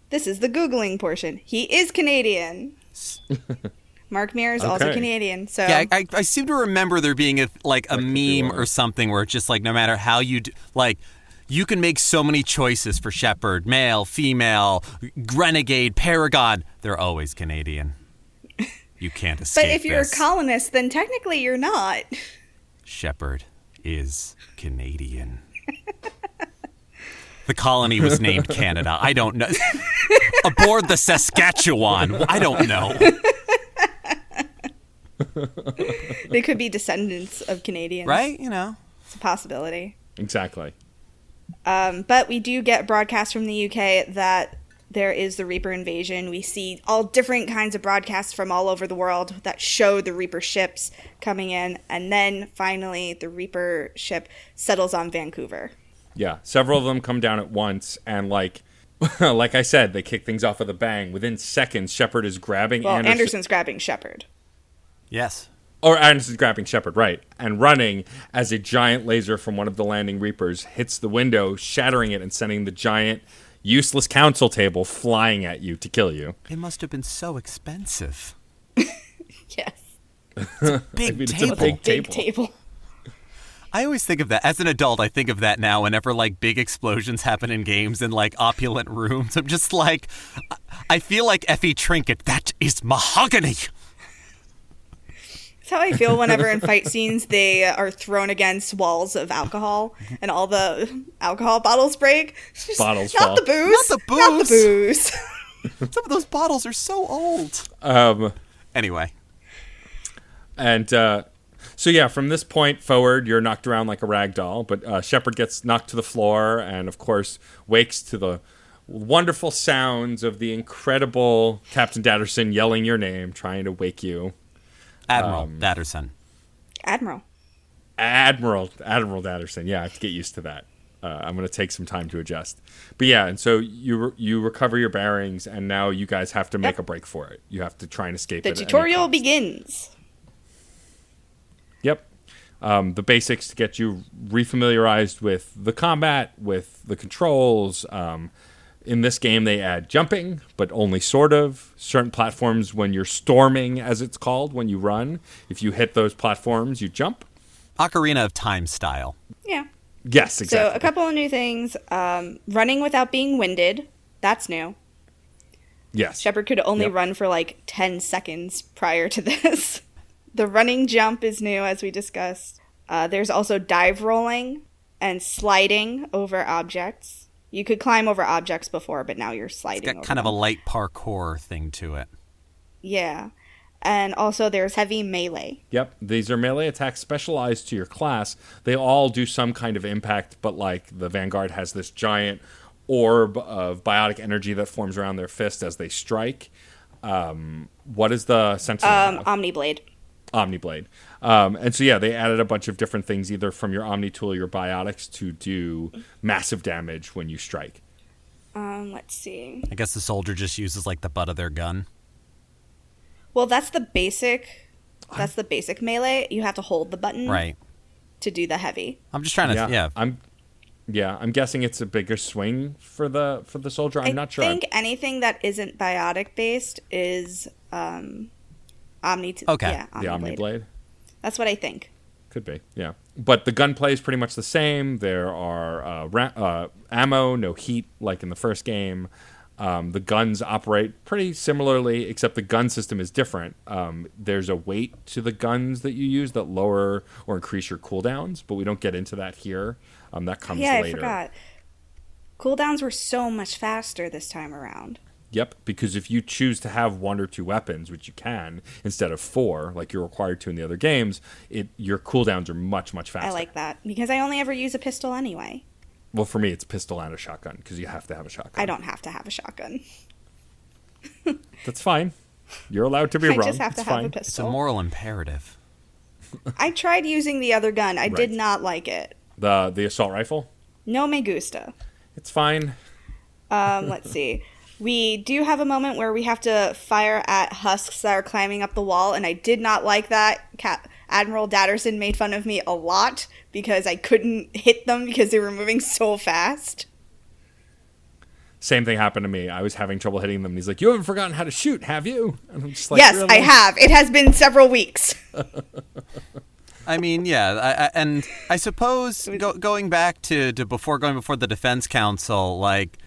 This is the Googling portion. He is Canadian. Mark Mir is also Canadian. So yeah, I seem to remember there being a meme or something where it's just no matter how you do, you can make so many choices for Shepard, male, female, renegade, paragon. They're always Canadian. You can't escape. But if you're a colonist, then technically you're not. Shepard is Canadian. The colony was named Canada. I don't know. Aboard the Saskatchewan. I don't know. They could be descendants of Canadians. Right? It's a possibility. Exactly. But we do get broadcasts from the UK that there is the Reaper invasion. We see all different kinds of broadcasts from all over the world that show the Reaper ships coming in. And then finally the Reaper ship settles on Vancouver. Yeah, several of them come down at once, and like I said, they kick things off with a bang. Within seconds, Shepard is grabbing Anderson's grabbing Shepard. Yes. Or Anderson's grabbing Shepard, right, and running as a giant laser from one of the landing Reapers hits the window, shattering it and sending the giant, useless console table flying at you to kill you. It must have been so expensive. Yes. Big It's table. a big Big table. table. I always think of that. As an adult, I think of that now whenever, like, big explosions happen in games in, like, opulent rooms. I'm just like, I feel like Effie Trinket. That is mahogany. That's how I feel whenever in fight scenes they are thrown against walls of alcohol and all the alcohol bottles break. Just, Bottles not fall. the booze. Not the booze. Not the booze. Some of those bottles are so old. Anyway. And so, yeah, from this point forward, you're knocked around like a rag doll. But Shepard gets knocked to the floor and, of course, wakes to the wonderful sounds of the incredible Captain Dadderson yelling your name, trying to wake you. Admiral Dadderson. Admiral Dadderson. Yeah, I have to get used to that. I'm going to take some time to adjust. But yeah, and so you recover your bearings, and now you guys have to make a break for it. You have to try and escape it. The tutorial begins. Yep. The basics to get you refamiliarized with the combat, with the controls. In this game, they add jumping, but only sort of. Certain platforms, when you're storming, as it's called, when you run, if you hit those platforms, you jump. Ocarina of Time style. Yeah. Yes, exactly. So a couple of new things. Running without being winded. That's new. Yes. Shepard could only run for like 10 seconds prior to this. The running jump is new, as we discussed. There's also dive rolling and sliding over objects. You could climb over objects before, but now you're sliding It's got over kind them. of a light parkour thing to it. Yeah. And also there's heavy melee. Yep. These are melee attacks specialized to your class. They all do some kind of impact, but like the Vanguard has this giant orb of biotic energy that forms around their fist as they strike. What is the Sentinel? Omniblade. Omniblade. And so, yeah, they added a bunch of different things, either from your Omni tool or your biotics, to do massive damage when you strike. Let's see. I guess the soldier just uses, like, the butt of their gun. Well, that's the basic. That's the basic melee. You have to hold the button to do the heavy. I'm just trying to, I'm guessing it's a bigger swing for the soldier. I'm not sure. I think anything that isn't biotic based is Omni. Okay. The Omniblade. That's what I think. Could be, yeah. But the gunplay is pretty much the same. There are ammo, no heat like in the first game. The guns operate pretty similarly, except the gun system is different. There's a weight to the guns that you use that lower or increase your cooldowns, but we don't get into that here. That comes later. I forgot. Cooldowns were so much faster this time around. Yep, because if you choose to have 1 or 2 weapons, which you can, instead of 4, like you're required to in the other games, your cooldowns are much, much faster. I like that, because I only ever use a pistol anyway. Well, for me, it's pistol and a shotgun, because you have to have a shotgun. I don't have to have a shotgun. That's fine. You're allowed to be wrong. I just have to have a It's pistol. a moral imperative. I tried using the other gun. I did not like it. The assault rifle? No me gusta. It's fine. Let's see. We do have a moment where we have to fire at husks that are climbing up the wall, and I did not like that. Admiral Dadderson made fun of me a lot because I couldn't hit them because they were moving so fast. Same thing happened to me. I was having trouble hitting them. And he's like, "You haven't forgotten how to shoot, have you?" And I'm just like, yes, really? I have. It has been several weeks. I mean, yeah, and I suppose going back to before the Defense Council, like,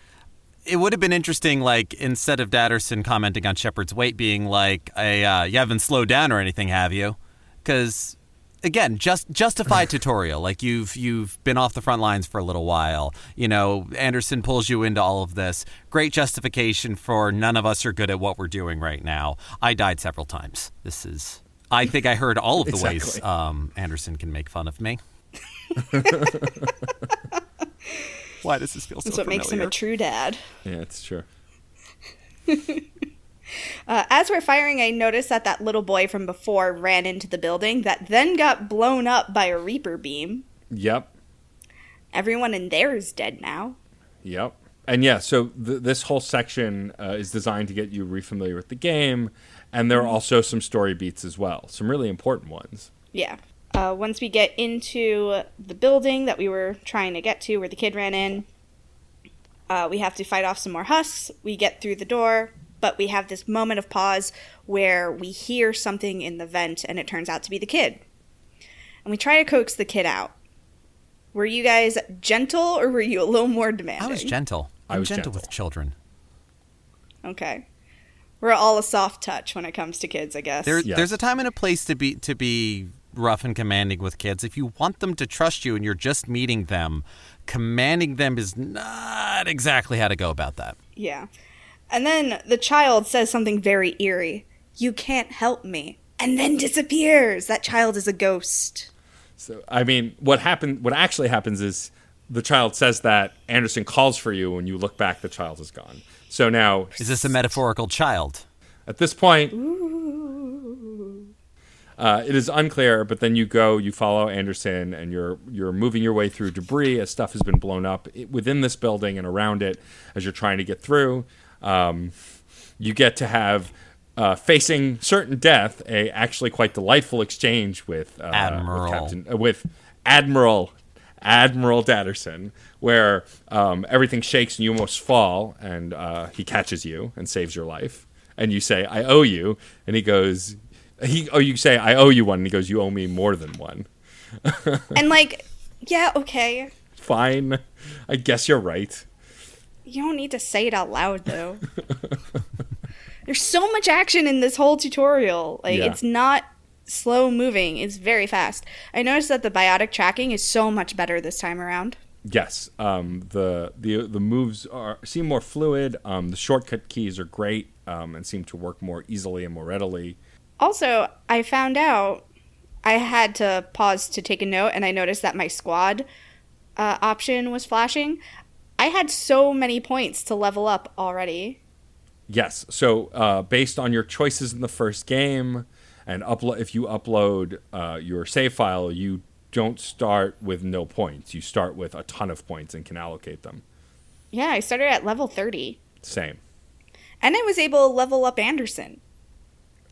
it would have been interesting, like, instead of Dadderson commenting on Shepard's weight, being like, you haven't slowed down or anything, have you? Because, again, justified tutorial. Like, you've been off the front lines for a little while. You know, Anderson pulls you into all of this. Great justification for none of us are good at what we're doing right now. I died several times. I think I heard all of the ways Anderson can make fun of me. Why does this feel so familiar? That's what makes him a true dad. Yeah, it's true. As we're firing, I noticed that little boy from before ran into the building that then got blown up by a Reaper beam. Yep. Everyone in there is dead now. Yep. And yeah, so this whole section is designed to get you refamiliar with the game, and there are also some story beats as well, some really important ones. Yeah. Once we get into the building that we were trying to get to, where the kid ran in, we have to fight off some more husks. We get through the door, but we have this moment of pause where we hear something in the vent, and it turns out to be the kid. And we try to coax the kid out. Were you guys gentle, or were you a little more demanding? I was gentle. I'm gentle with children. Okay. We're all a soft touch when it comes to kids, I guess. There's a time and a place to be rough and commanding with kids. If you want them to trust you and you're just meeting them, commanding them is not exactly how to go about that. Yeah. And then the child says something very eerie. "You can't help me." And then disappears. That child is a ghost. So, I mean, what actually happens is the child says that, Anderson calls for you, when you look back, the child is gone. So now... Is this a metaphorical child? At this point, it is unclear, but then you follow Anderson, and you're moving your way through debris as stuff has been blown up within this building and around it as you're trying to get through. You get to have... facing certain death, a actually quite delightful exchange with Admiral Dadderson, where everything shakes and you almost fall, and he catches you and saves your life, and you say, "I owe you," and he goes, you say, "I owe you one," and he goes, "You owe me more than one." And yeah, okay, fine, I guess you're right. You don't need to say it out loud, though. There's so much action in this whole tutorial. It's not slow moving. It's very fast. I noticed that the biotic tracking is so much better this time around. Yes. The moves seem more fluid. The shortcut keys are great and seem to work more easily and more readily. Also, I found out I had to pause to take a note, and I noticed that my squad option was flashing. I had so many points to level up already. Yes. So based on your choices in the first game, and if you upload your save file, you don't start with no points. You start with a ton of points and can allocate them. Yeah, I started at level 30. Same. And I was able to level up Anderson.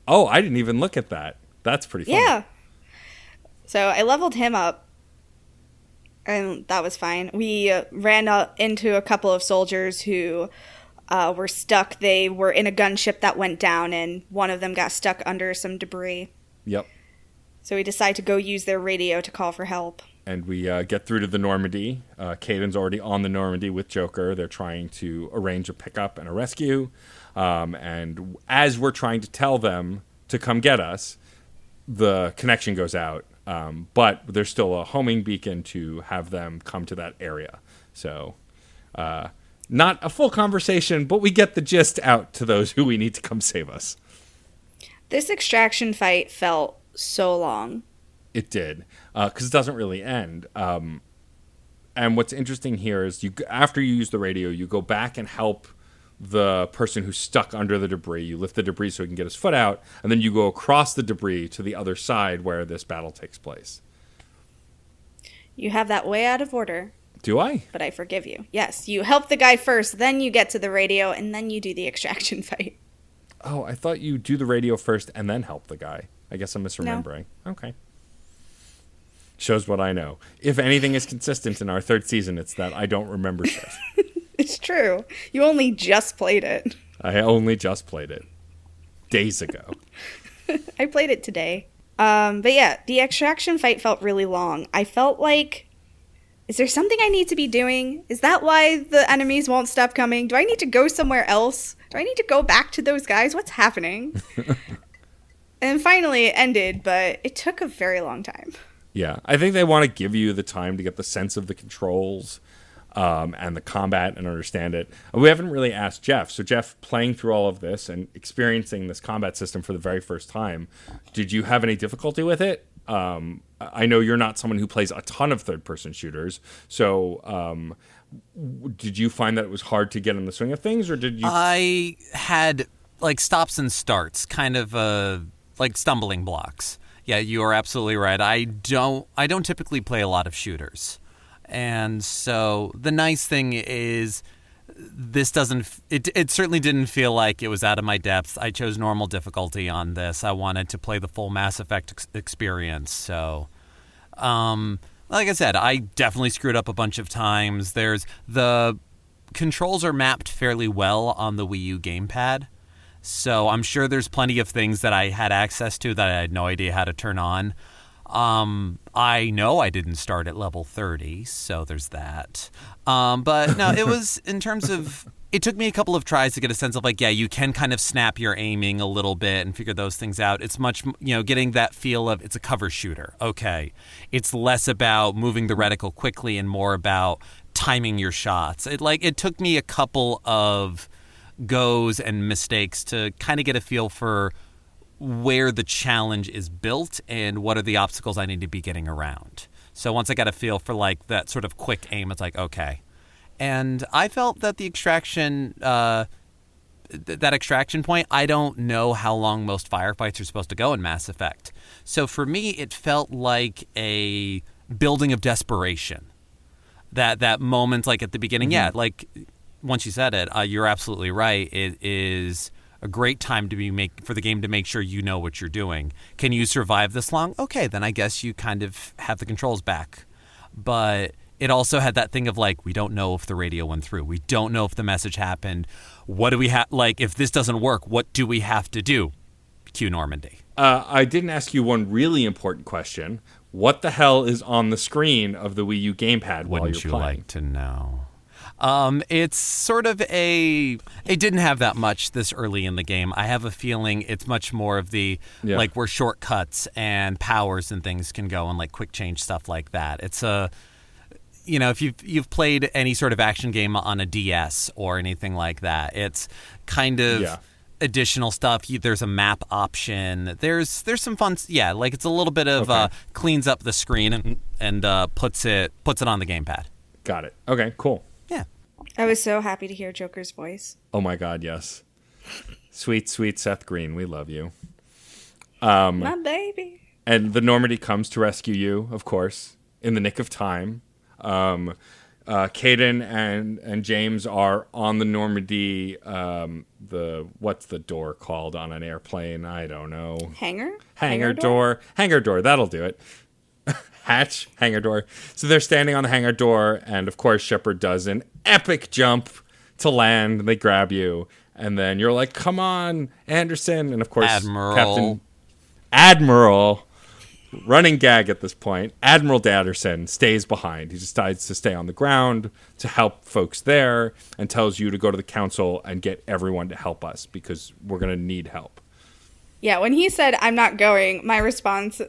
Oh, I didn't even look at that. That's pretty fun. Yeah. So I leveled him up, and that was fine. We ran into a couple of soldiers who... were stuck. They were in a gunship that went down, and one of them got stuck under some debris. Yep. So we decide to go use their radio to call for help. And we get through to the Normandy. Caden's already on the Normandy with Joker. They're trying to arrange a pickup and a rescue. And as we're trying to tell them to come get us, the connection goes out. But there's still a homing beacon to have them come to that area. So... not a full conversation, but we get the gist out to those who we need to come save us. This extraction fight felt so long. It did, because it doesn't really end. And what's interesting here is after you use the radio, you go back and help the person who's stuck under the debris. You lift the debris so he can get his foot out, and then you go across the debris to the other side where this battle takes place. You have that way out of order. Do I? But I forgive you. Yes, you help the guy first, then you get to the radio, and then you do the extraction fight. Oh, I thought you do the radio first and then help the guy. I guess I'm misremembering. No. Okay. Shows what I know. If anything is consistent in our third season, it's that I don't remember shit. It's true. You only just played it. I only just played it. Days ago. I played it today. But yeah, the extraction fight felt really long. I felt like... Is there something I need to be doing? Is that why the enemies won't stop coming? Do I need to go somewhere else? Do I need to go back to those guys? What's happening? And finally it ended, but it took a very long time. Yeah, I think they want to give you the time to get the sense of the controls and the combat and understand it. We haven't really asked Geoff. So Geoff, playing through all of this and experiencing this combat system for the very first time, did you have any difficulty with it? I know you're not someone who plays a ton of third-person shooters, so did you find that it was hard to get in the swing of things, or did you... I had, stops and starts, kind of, stumbling blocks. Yeah, you are absolutely right. I don't typically play a lot of shooters. And so the nice thing is this doesn't. It certainly didn't feel like it was out of my depth. I chose normal difficulty on this. I wanted to play the full Mass Effect experience. So, like I said, I definitely screwed up a bunch of times. The controls are mapped fairly well on the Wii U gamepad. So I'm sure there's plenty of things that I had access to that I had no idea how to turn on. I know I didn't start at level 30, so there's that. But no, it was in terms of, it took me a couple of tries to get a sense of like, yeah, you can kind of snap your aiming a little bit and figure those things out. It's much, getting that feel of it's a cover shooter. Okay. It's less about moving the reticle quickly and more about timing your shots. It took me a couple of goes and mistakes to kind of get a feel for where the challenge is built and what are the obstacles I need to be getting around. So once I got a feel for like that sort of quick aim, it's like, okay. And I felt that the extraction, that extraction point, I don't know how long most firefights are supposed to go in Mass Effect. So for me, it felt like a building of desperation. That moment, like at the beginning, yeah, like once you said it, you're absolutely right. It is a great time to for the game to make sure you know what you're doing. Can you survive this long? Okay, then I guess you kind of have the controls back. But it also had that thing of like, we don't know if the radio went through. We don't know if the message happened. What do we have? Like, if this doesn't work, what do we have to do? Cue Normandy. I didn't ask you one really important question. What the hell is on the screen of the Wii U gamepad while you're playing? Wouldn't you like to know? It's sort of it didn't have that much this early in the game. I have a feeling it's much more of the, like where shortcuts and powers and things can go and like quick change stuff like that. It's if you've played any sort of action game on a DS or anything like that, it's kind of additional stuff. There's a map option. There's some fun, like it's a little bit of cleans up the screen and puts it on the gamepad. Got it. Okay, cool. Yeah. I was so happy to hear Joker's voice. Oh my God, yes. Sweet, sweet Seth Green, we love you. My baby. And the Normandy comes to rescue you, of course, in the nick of time. Caden and James are on the Normandy, what's the door called on an airplane? I don't know. Hangar door. Hangar door, that'll do it. Hatch, hangar door. So they're standing on the hangar door, and of course Shepard does an epic jump to land. They grab you, and then you're like, come on, Anderson. And of course, Admiral, running gag at this point, Admiral Dadderson stays behind. He decides to stay on the ground to help folks there and tells you to go to the council and get everyone to help us because we're going to need help. Yeah, when he said, I'm not going, my response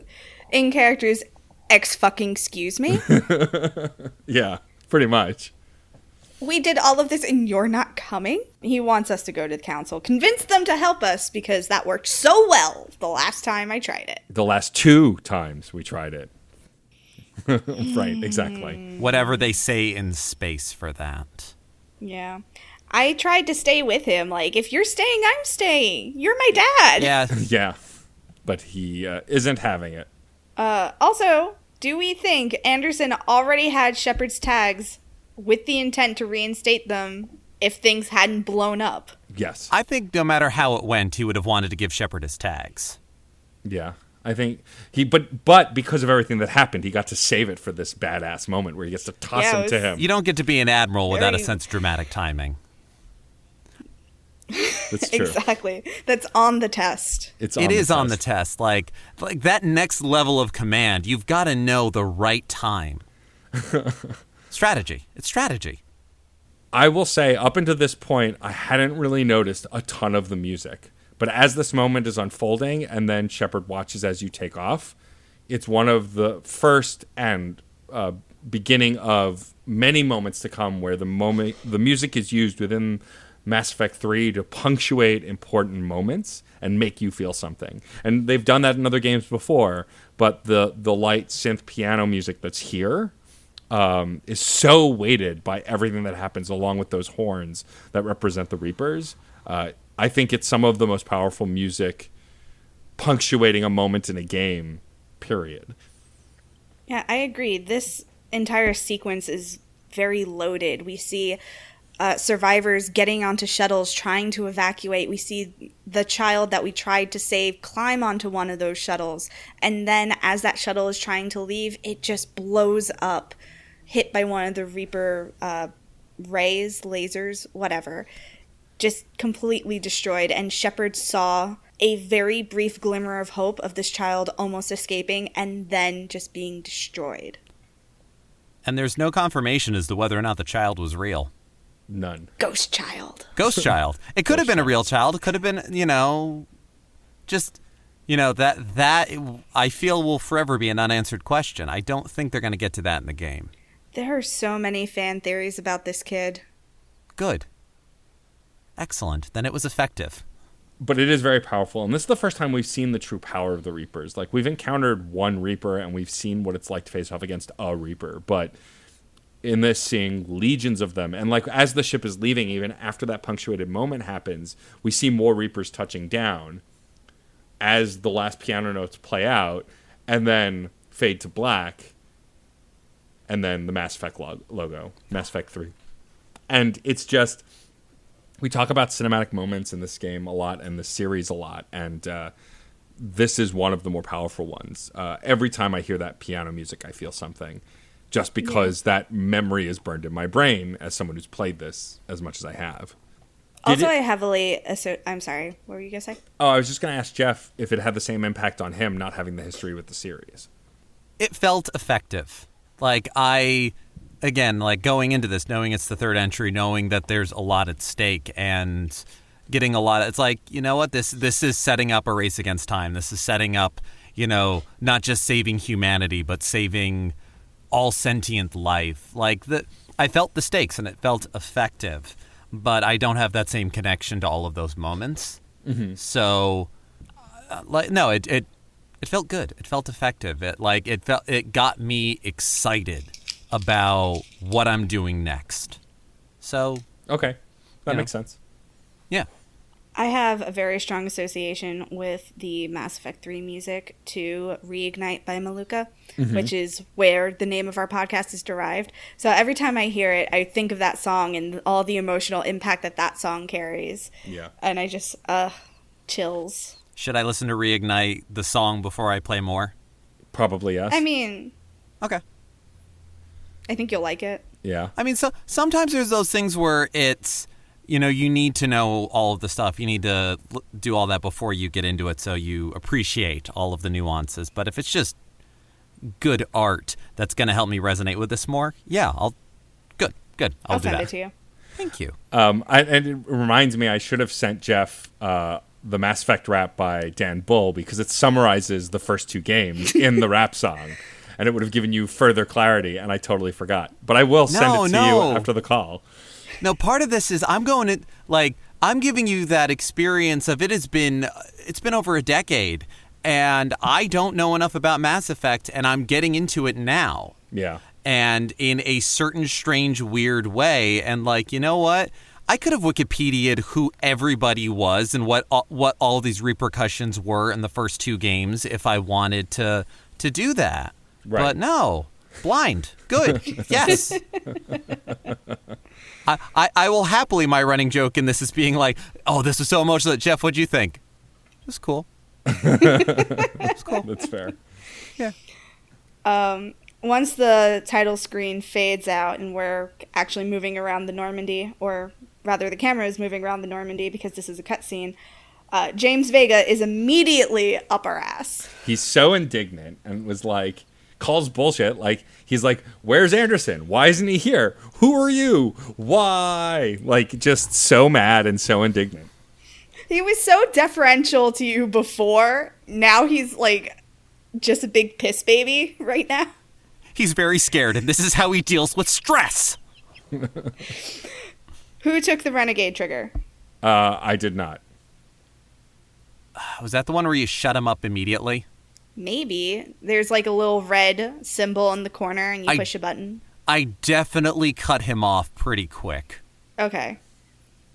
in character is, excuse me? Yeah, pretty much. We did all of this and you're not coming? He wants us to go to the council. Convince them to help us because that worked so well the last time I tried it. The last 2 times we tried it. Right, exactly. Whatever they say in space for that. Yeah. I tried to stay with him. Like, if you're staying, I'm staying. You're my dad. Yeah. Yeah. But he isn't having it. Also, do we think Anderson already had Shepard's tags with the intent to reinstate them if things hadn't blown up? Yes. I think no matter how it went, he would have wanted to give Shepard his tags. Yeah. I think but because of everything that happened, he got to save it for this badass moment where he gets to toss them to him. You don't get to be an admiral without a sense of dramatic timing. That's true. Exactly. That's on the test. It is on the test. Like that next level of command, you've got to know the right time. Strategy. It's strategy. I will say, up until this point, I hadn't really noticed a ton of the music. But as this moment is unfolding, and then Shepard watches as you take off, it's one of the first and beginning of many moments to come where the music is used within Mass Effect 3 to punctuate important moments and make you feel something. And they've done that in other games before, but the light synth piano music that's here is so weighted by everything that happens along with those horns that represent the Reapers. I think it's some of the most powerful music punctuating a moment in a game, period. Yeah, I agree. This entire sequence is very loaded. We see survivors getting onto shuttles, trying to evacuate. We see the child that we tried to save climb onto one of those shuttles. And then as that shuttle is trying to leave, it just blows up, hit by one of the Reaper rays, lasers, whatever. Just completely destroyed. And Shepard saw a very brief glimmer of hope of this child almost escaping and then just being destroyed. And there's no confirmation as to whether or not the child was real. None. Ghost child. Ghost child. It could have been a real child. It could have been, that I feel will forever be an unanswered question. I don't think they're going to get to that in the game. There are so many fan theories about this kid. Good. Excellent. Then it was effective. But it is very powerful, and this is the first time we've seen the true power of the Reapers. Like, we've encountered one Reaper, and we've seen what it's like to face off against a Reaper, but in this, seeing legions of them, and like, as the ship is leaving, even after that punctuated moment happens, we see more Reapers touching down as the last piano notes play out, and then fade to black, and then the Mass Effect logo, Mass Effect 3. And it's just... We talk about cinematic moments in this game a lot and the series a lot, and this is one of the more powerful ones. Every time I hear that piano music, I feel something, just because that memory is burned in my brain as someone who's played this as much as I have. I'm sorry, what were you going to say? Oh, I was just going to ask Geoff if it had the same impact on him not having the history with the series. It felt effective. Again, like going into this, knowing it's the third entry, knowing that there's a lot at stake and getting a lot, it's like, you know what, this is setting up a race against time. This is setting up, not just saving humanity, but saving all sentient life. I felt the stakes and it felt effective, but I don't have that same connection to all of those moments. Mm-hmm. So, no, it felt good. It felt effective. It got me excited about what I'm doing next. So... Okay. That makes sense. Yeah. I have a very strong association with the Mass Effect 3 music to Reignite by Maluka, which is where the name of our podcast is derived. So every time I hear it, I think of that song and all the emotional impact that song carries. Yeah. And I just, chills. Should I listen to Reignite, the song, before I play more? Probably, yes. I mean... Okay. I think you'll like it. Yeah. I mean, so sometimes there's those things where it's, you need to know all of the stuff. You need to do all that before you get into it so you appreciate all of the nuances. But if it's just good art that's going to help me resonate with this more, yeah, Good. I'll do send that. it to you. Thank you. And it reminds me, I should have sent Geoff the Mass Effect rap by Dan Bull because it summarizes the first two games in the rap song. And it would have given you further clarity, and I totally forgot. But I will send it to you after the call. No, part of this is I'm giving you that experience of it's been over a decade, and I don't know enough about Mass Effect, and I'm getting into it now. Yeah. And in a certain strange, weird way, and you know what? I could have Wikipedia'd who everybody was and what all these repercussions were in the first two games if I wanted to do that. Right. But no, blind. Good. Yes. I will happily, my running joke in this is being like, oh, this was so emotional. Geoff, what'd you think? It was cool. It was cool. That's fair. Yeah. Once the title screen fades out and we're actually moving around the Normandy, or rather the camera is moving around the Normandy because this is a cutscene, James Vega is immediately up our ass. He's so indignant and was like... calls bullshit. He's like, where's Anderson? Why isn't he here? Who are you? Why? Just so mad and so indignant. He was so deferential to you before. Now he's just a big piss baby right now. He's very scared, and this is how he deals with stress. Who took the renegade trigger? I did not. Was that the one where you shut him up immediately? Maybe. There's a little red symbol in the corner and you push a button. I definitely cut him off pretty quick. Okay.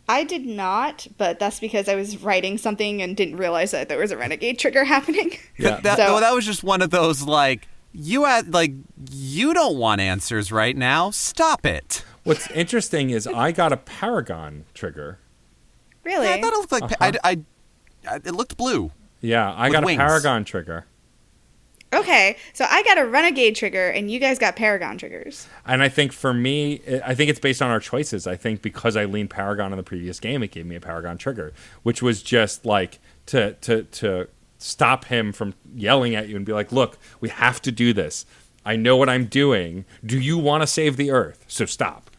I did not, but that's because I was writing something and didn't realize that there was a renegade trigger happening. Yeah. That was just one of those you don't want answers right now. Stop it. What's interesting is I got a Paragon trigger. Really? Yeah, I thought it looked like it looked blue. Yeah, I got wings. a Paragon trigger. Okay, so I got a Renegade trigger, and you guys got Paragon triggers. And I think for me, I think it's based on our choices. I think because I leaned Paragon in the previous game, it gave me a Paragon trigger, which was just like to stop him from yelling at you and be like, look, we have to do this. I know what I'm doing. Do you want to save the Earth? So stop.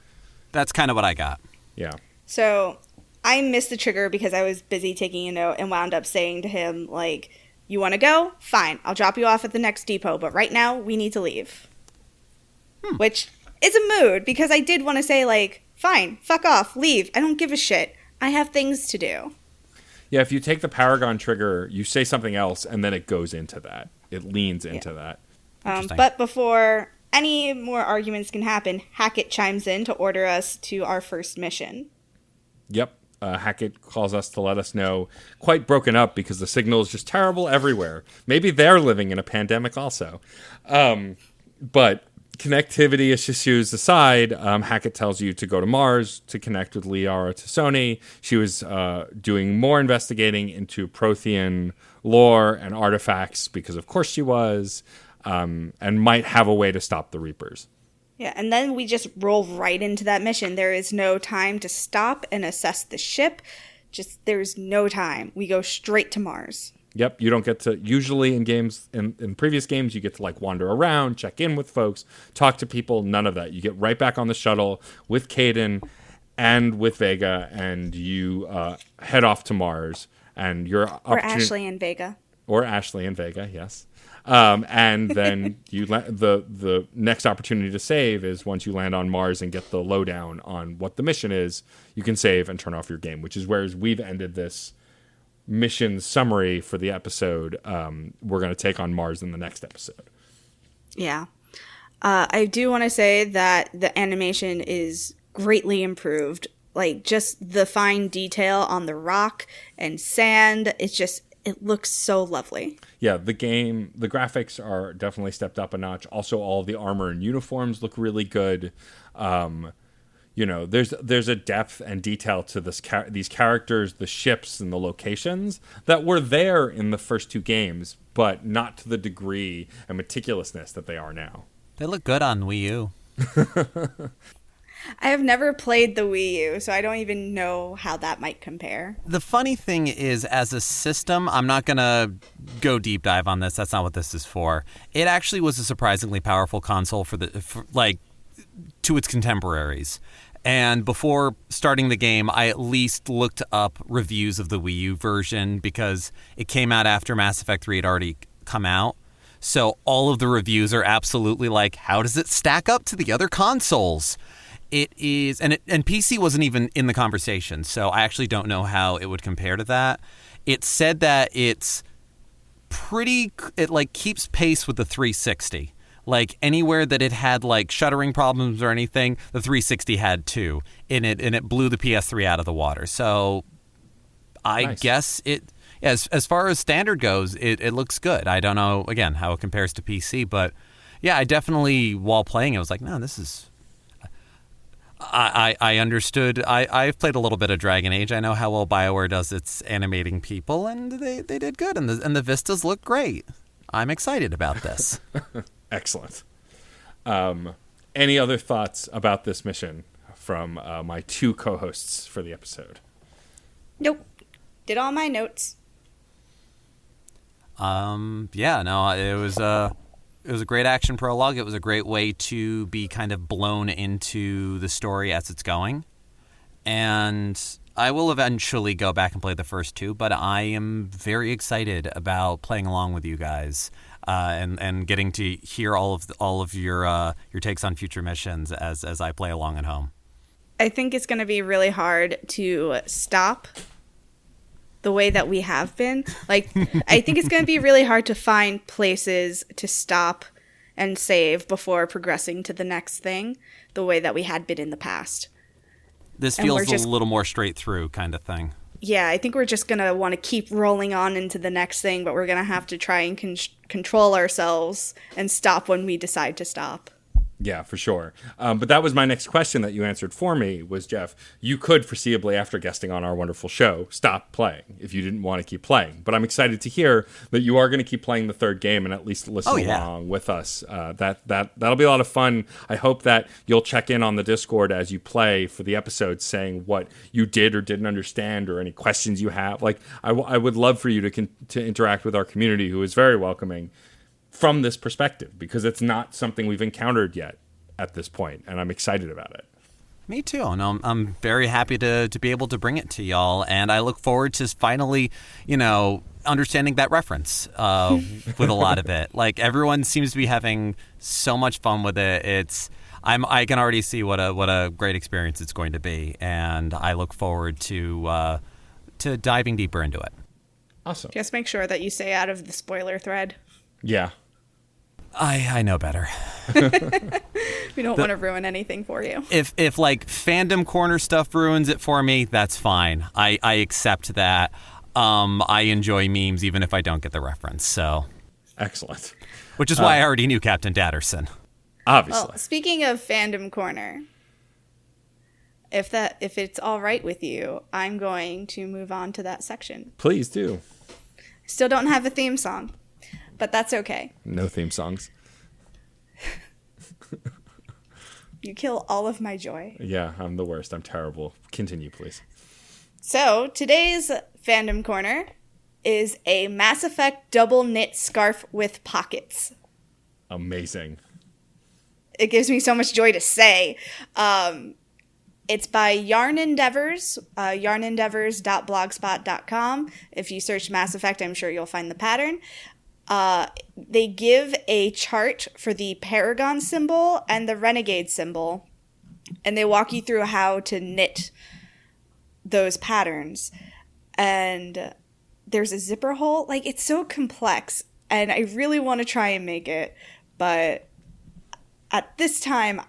That's kind of what I got. Yeah. So I missed the trigger because I was busy taking a note and wound up saying to him, like, you want to go? Fine. I'll drop you off at the next depot, but right now we need to leave. Which is a mood because I did want to say, like, fine, fuck off, leave. I don't give a shit. I have things to do. Yeah, if you take the Paragon trigger, you say something else, and then it goes into that. It leans into that. But before any more arguments can happen, Hackett chimes in to order us to our first mission. Yep. Hackett calls us to let us know, quite broken up because the signal is just terrible everywhere. Maybe they're living in a pandemic also. But connectivity issues aside, Hackett tells you to go to Mars to connect with Liara Tassoni. She was doing more investigating into Prothean lore and artifacts because of course she was, and might have a way to stop the Reapers. Yeah, and then we just roll right into that mission. There is no time to stop and assess the ship. Just, there's no time. We go straight to Mars. Yep, you don't get to, usually in games, in previous games, you get to like wander around, check in with folks, talk to people, none of that. You get right back on the shuttle with Caden and with Vega, and you head off to Mars. And you're Or Ashley and Vega. Or Ashley and Vega, yes. And then the next opportunity to save is once you land on Mars and get the lowdown on what the mission is, you can save and turn off your game, which is where we've ended this mission summary for the episode. We're going to take on Mars in the next episode. Yeah. I do want to say that the animation is greatly improved. Like, just the fine detail on the rock and sand, it looks so lovely. Yeah, the graphics are definitely stepped up a notch. Also, all of the armor and uniforms look really good. There's a depth and detail to these characters, the ships, and the locations that were there in the first two games, but not to the degree and meticulousness that they are now. They look good on Wii U. I have never played the Wii U, so I don't even know how that might compare. The funny thing is, as a system, I'm not going to go deep dive on this. That's not what this is for. It actually was a surprisingly powerful console to its contemporaries. And before starting the game, I at least looked up reviews of the Wii U version because it came out after Mass Effect 3 had already come out. So all of the reviews are absolutely like, how does it stack up to the other consoles? It is, and PC wasn't even in the conversation, so I actually don't know how it would compare to that. It said that it keeps pace with the 360. Like, anywhere that it had, like, shuttering problems or anything, the 360 had too. And it blew the PS3 out of the water. So I guess as far as standard goes, it looks good. I don't know, again, how it compares to PC, but yeah, I definitely, while playing it, was like, no, this is... I understood. I've played a little bit of Dragon Age. I know how well BioWare does its animating people, and they did good, and the vistas look great. I'm excited about this. Excellent. Any other thoughts about this mission from my two co-hosts for the episode? Nope. Did all my notes. Yeah, no, it was a great action prologue. It was a great way to be kind of blown into the story as it's going. And I will eventually go back and play the first two, but I am very excited about playing along with you guys and getting to hear all of your takes on future missions as I play along at home. I think it's going to be really hard to stop the way that we have been. Like, I think it's going to be really hard to find places to stop and save before progressing to the next thing the way that we had been in the past. This feels a little more straight through kind of thing. Yeah, I think we're just going to want to keep rolling on into the next thing, but we're going to have to try and control ourselves and stop when we decide to stop. Yeah, for sure. But that was my next question that you answered for me was, Geoff, you could foreseeably, after guesting on our wonderful show, stop playing if you didn't want to keep playing. But I'm excited to hear that you are going to keep playing the third game and at least listen along with us. That'll be a lot of fun. I hope that you'll check in on the Discord as you play for the episodes, saying what you did or didn't understand or any questions you have. Like, I would love for you to interact with our community, who is very welcoming, from this perspective, because it's not something we've encountered yet at this point, and I'm excited about it. Me too. And I'm very happy to be able to bring it to y'all, and I look forward to finally, understanding that reference with a lot of it. Like, everyone seems to be having so much fun with it. I can already see what a great experience it's going to be, and I look forward to diving deeper into it. Awesome. Just make sure that you stay out of the spoiler thread. Yeah. I know better. We don't want to ruin anything for you. If like fandom corner stuff ruins it for me, that's fine. I accept that. I enjoy memes even if I don't get the reference. So excellent. Which is why I already knew Captain Dadderson. Obviously. Well, speaking of fandom corner, if it's all right with you, I'm going to move on to that section. Please do. Still don't have a theme song, but that's okay. No theme songs. You kill all of my joy. Yeah, I'm the worst. I'm terrible. Continue, please. So, today's fandom corner is a Mass Effect double knit scarf with pockets. Amazing. It gives me so much joy to say. It's by Yarn Endeavors, yarnendeavors.blogspot.com. If you search Mass Effect, I'm sure you'll find the pattern. They give a chart for the Paragon symbol and the Renegade symbol, and they walk you through how to knit those patterns. And there's a zipper hole. Like, it's so complex, and I really want to try and make it, but at this time,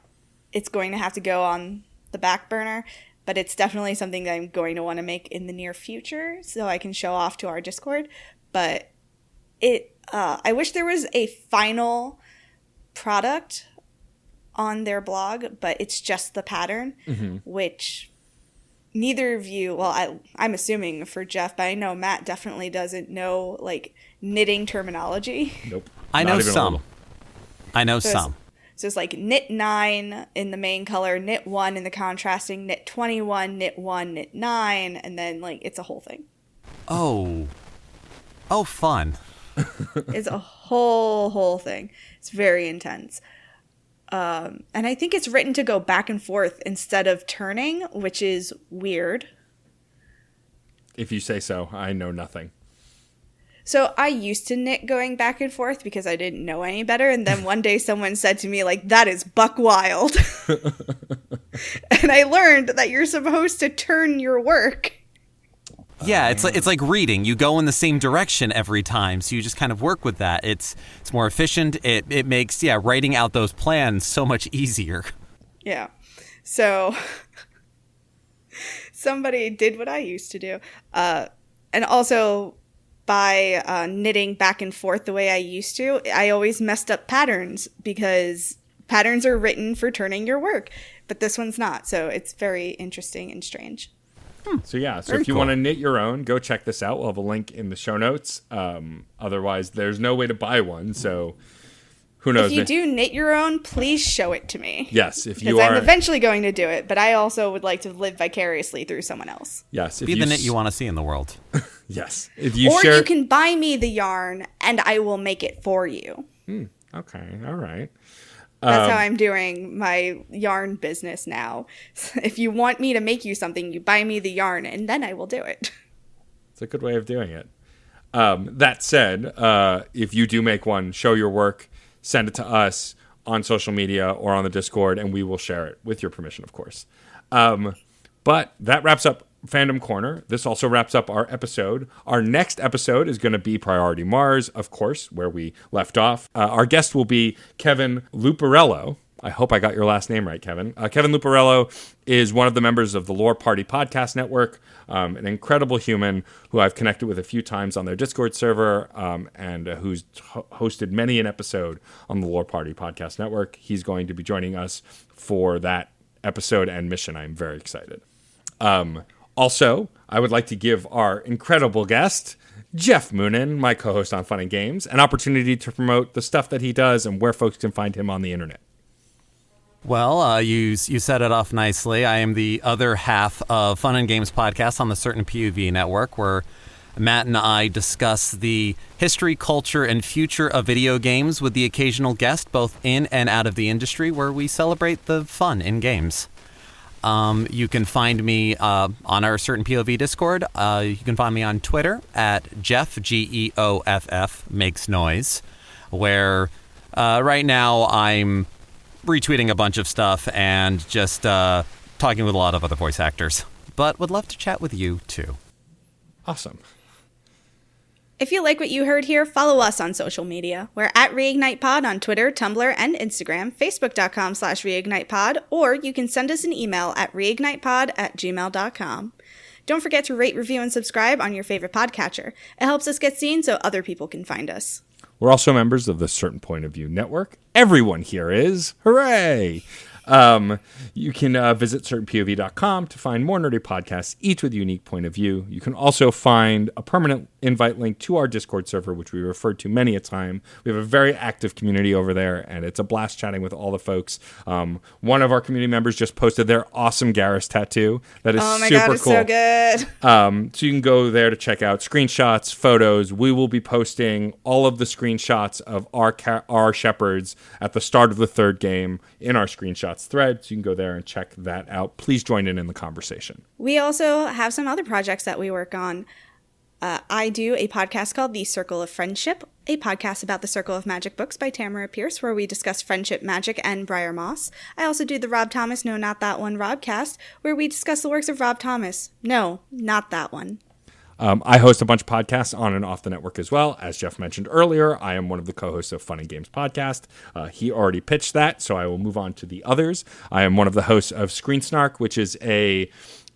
it's going to have to go on the back burner, but it's definitely something that I'm going to want to make in the near future so I can show off to our Discord. But I wish there was a final product on their blog, but it's just the pattern, which neither of you, well, I'm assuming for Geoff, but I know Matt definitely doesn't know, like, knitting terminology. Nope. I know some. So it's like knit 9 in the main color, knit 1 in the contrasting, knit 21, knit 1, knit 9, and then, like, it's a whole thing. Oh, fun. It's a whole thing. It's very intense. And I think it's written to go back and forth instead of turning, which is weird. If you say so, I know nothing. So I used to knit going back and forth because I didn't know any better. And then one day someone said to me, like, that is buck wild. And I learned that you're supposed to turn your work. Yeah, it's like reading. You go in the same direction every time, so you just kind of work with that. It's more efficient. It makes, writing out those plans so much easier. Yeah. So somebody did what I used to do. And also, by knitting back and forth the way I used to, I always messed up patterns because patterns are written for turning your work, but this one's not. So it's very interesting and strange. So if you want to knit your own, go check this out. We'll have a link in the show notes. Otherwise, there's no way to buy one. So who knows? If you do knit your own, please show it to me. Yes, if you because are. I'm eventually going to do it, but I also would like to live vicariously through someone else. Yes, be the knit you want to see in the world. Yes, if you or share. You can buy me the yarn, and I will make it for you. Okay, all right. That's how I'm doing my yarn business now. If you want me to make you something, you buy me the yarn, and then I will do it. It's a good way of doing it. That said, if you do make one, show your work, send it to us on social media or on the Discord, and we will share it with your permission, of course. But that wraps up Fandom Corner. This also wraps up our episode. Our next episode is going to be Priority Mars, of course, where we left off. Our guest will be Kevin Luparello. I hope I got your last name right, Kevin. Kevin Luparello is one of the members of the Lore Party Podcast Network, an incredible human who I've connected with a few times on their Discord server, and who's hosted many an episode on the Lore Party Podcast Network. He's going to be joining us for that episode and mission. I'm very excited. Also, I would like to give our incredible guest, Geoff Moonen, my co-host on Fun and Games, an opportunity to promote the stuff that he does and where folks can find him on the internet. Well, you set it off nicely. I am the other half of Fun and Games podcast on the Certain POV network, where Matt and I discuss the history, culture, and future of video games with the occasional guest, both in and out of the industry, where we celebrate the fun in games. You can find me on our Certain POV Discord. You can find me on Twitter at Geoff, Geoff, makes noise, where right now I'm retweeting a bunch of stuff and just talking with a lot of other voice actors. But would love to chat with you, too. Awesome. If you like what you heard here, follow us on social media. We're at ReignitePod on Twitter, Tumblr, and Instagram, facebook.com/reignitepod, or you can send us an email at reignitepod@gmail.com. Don't forget to rate, review, and subscribe on your favorite podcatcher. It helps us get seen so other people can find us. We're also members of the Certain Point of View Network. Everyone here is. Hooray! You can visit certainpov.com to find more nerdy podcasts, each with a unique point of view. You can also find a permanent invite link to our Discord server, which we referred to many a time. We have a very active community over there, and it's a blast chatting with all the folks. One of our community members just posted their awesome Garrus tattoo. That is super cool. Oh my God, it's so good. So you can go there to check out screenshots, photos. We will be posting all of the screenshots of our Shepards at the start of the third game in our screenshots thread, so you can go there and check that out. Please join in the conversation. We also have some other projects that we work on. I do a podcast called The Circle of Friendship, a podcast about the Circle of Magic books by Tamara Pierce, where we discuss friendship, magic, and Briar Moss. I also do the Rob Thomas No Not That One Robcast, where we discuss the works of Rob Thomas. No, not that one. I host a bunch of podcasts on and off the network as well. As Geoff mentioned earlier, I am one of the co-hosts of Fun and Games podcast. He already pitched that, so I will move on to the others. I am one of the hosts of Screen Snark, which is a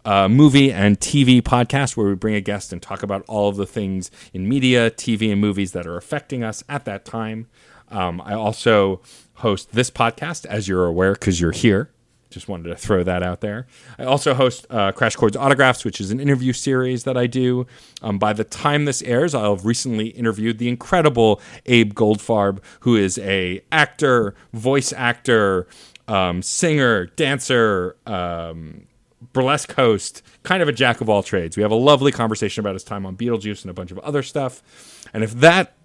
movie and TV podcast where we bring a guest and talk about all of the things in media, TV, and movies that are affecting us at that time. I also host this podcast, as you're aware, because you're here. Just wanted to throw that out there. I also host Crash Chords Autographs, which is an interview series that I do. By the time this airs, I'll have recently interviewed the incredible Abe Goldfarb, who is a actor, voice actor, singer, dancer, burlesque host, kind of a jack of all trades. We have a lovely conversation about his time on Beetlejuice and a bunch of other stuff. And if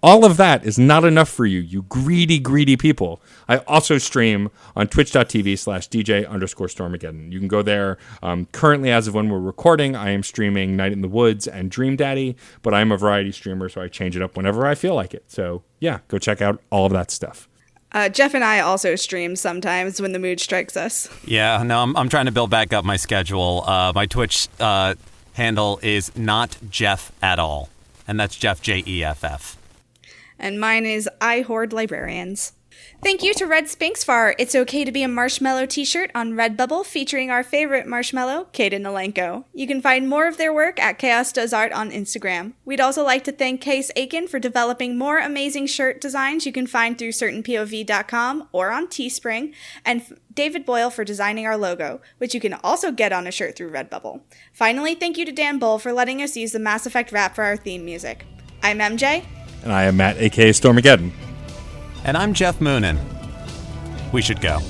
all of that is not enough for you, you greedy, greedy people, I also stream on twitch.tv/DJ_Stormageddon. You can go there. Currently, as of when we're recording, I am streaming Night in the Woods and Dream Daddy, but I'm a variety streamer, so I change it up whenever I feel like it. So yeah, go check out all of that stuff. Geoff and I also stream sometimes when the mood strikes us. Yeah, no, I'm trying to build back up my schedule. My Twitch handle is not Geoff at all. And that's Geoff, Jeff. And mine is I Hoard Librarians. Thank you to Red Spinks for our It's Okay to Be a Marshmallow t-shirt on Redbubble featuring our favorite marshmallow, Kaden Alenko. You can find more of their work at Chaos Does Art on Instagram. We'd also like to thank Case Aiken for developing more amazing shirt designs you can find through certainpov.com or on Teespring, and David Boyle for designing our logo, which you can also get on a shirt through Redbubble. Finally, thank you to Dan Bull for letting us use the Mass Effect rap for our theme music. I'm MJ. And I am Matt, a.k.a. Stormageddon. And I'm Geoff Moonen. We should go.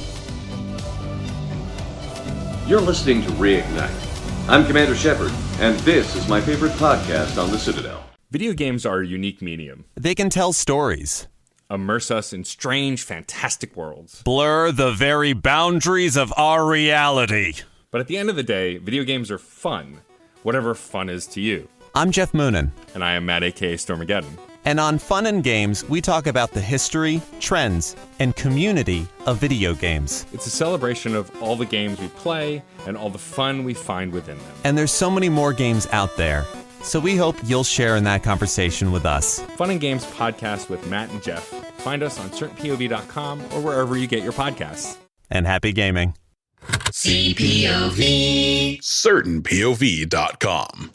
You're listening to Reignite. I'm Commander Shepard, and this is my favorite podcast on the Citadel. Video games are a unique medium. They can tell stories, immerse us in strange, fantastic worlds, blur the very boundaries of our reality. But at the end of the day, video games are fun, whatever fun is to you. I'm Geoff Moonen. And I am Matt, a.k.a. Stormageddon. And on Fun and Games, we talk about the history, trends, and community of video games. It's a celebration of all the games we play and all the fun we find within them. And there's so many more games out there, so we hope you'll share in that conversation with us. Fun and Games podcast with Matt and Geoff. Find us on certainpov.com or wherever you get your podcasts. and happy gaming. CPOV. CertainPOV.com.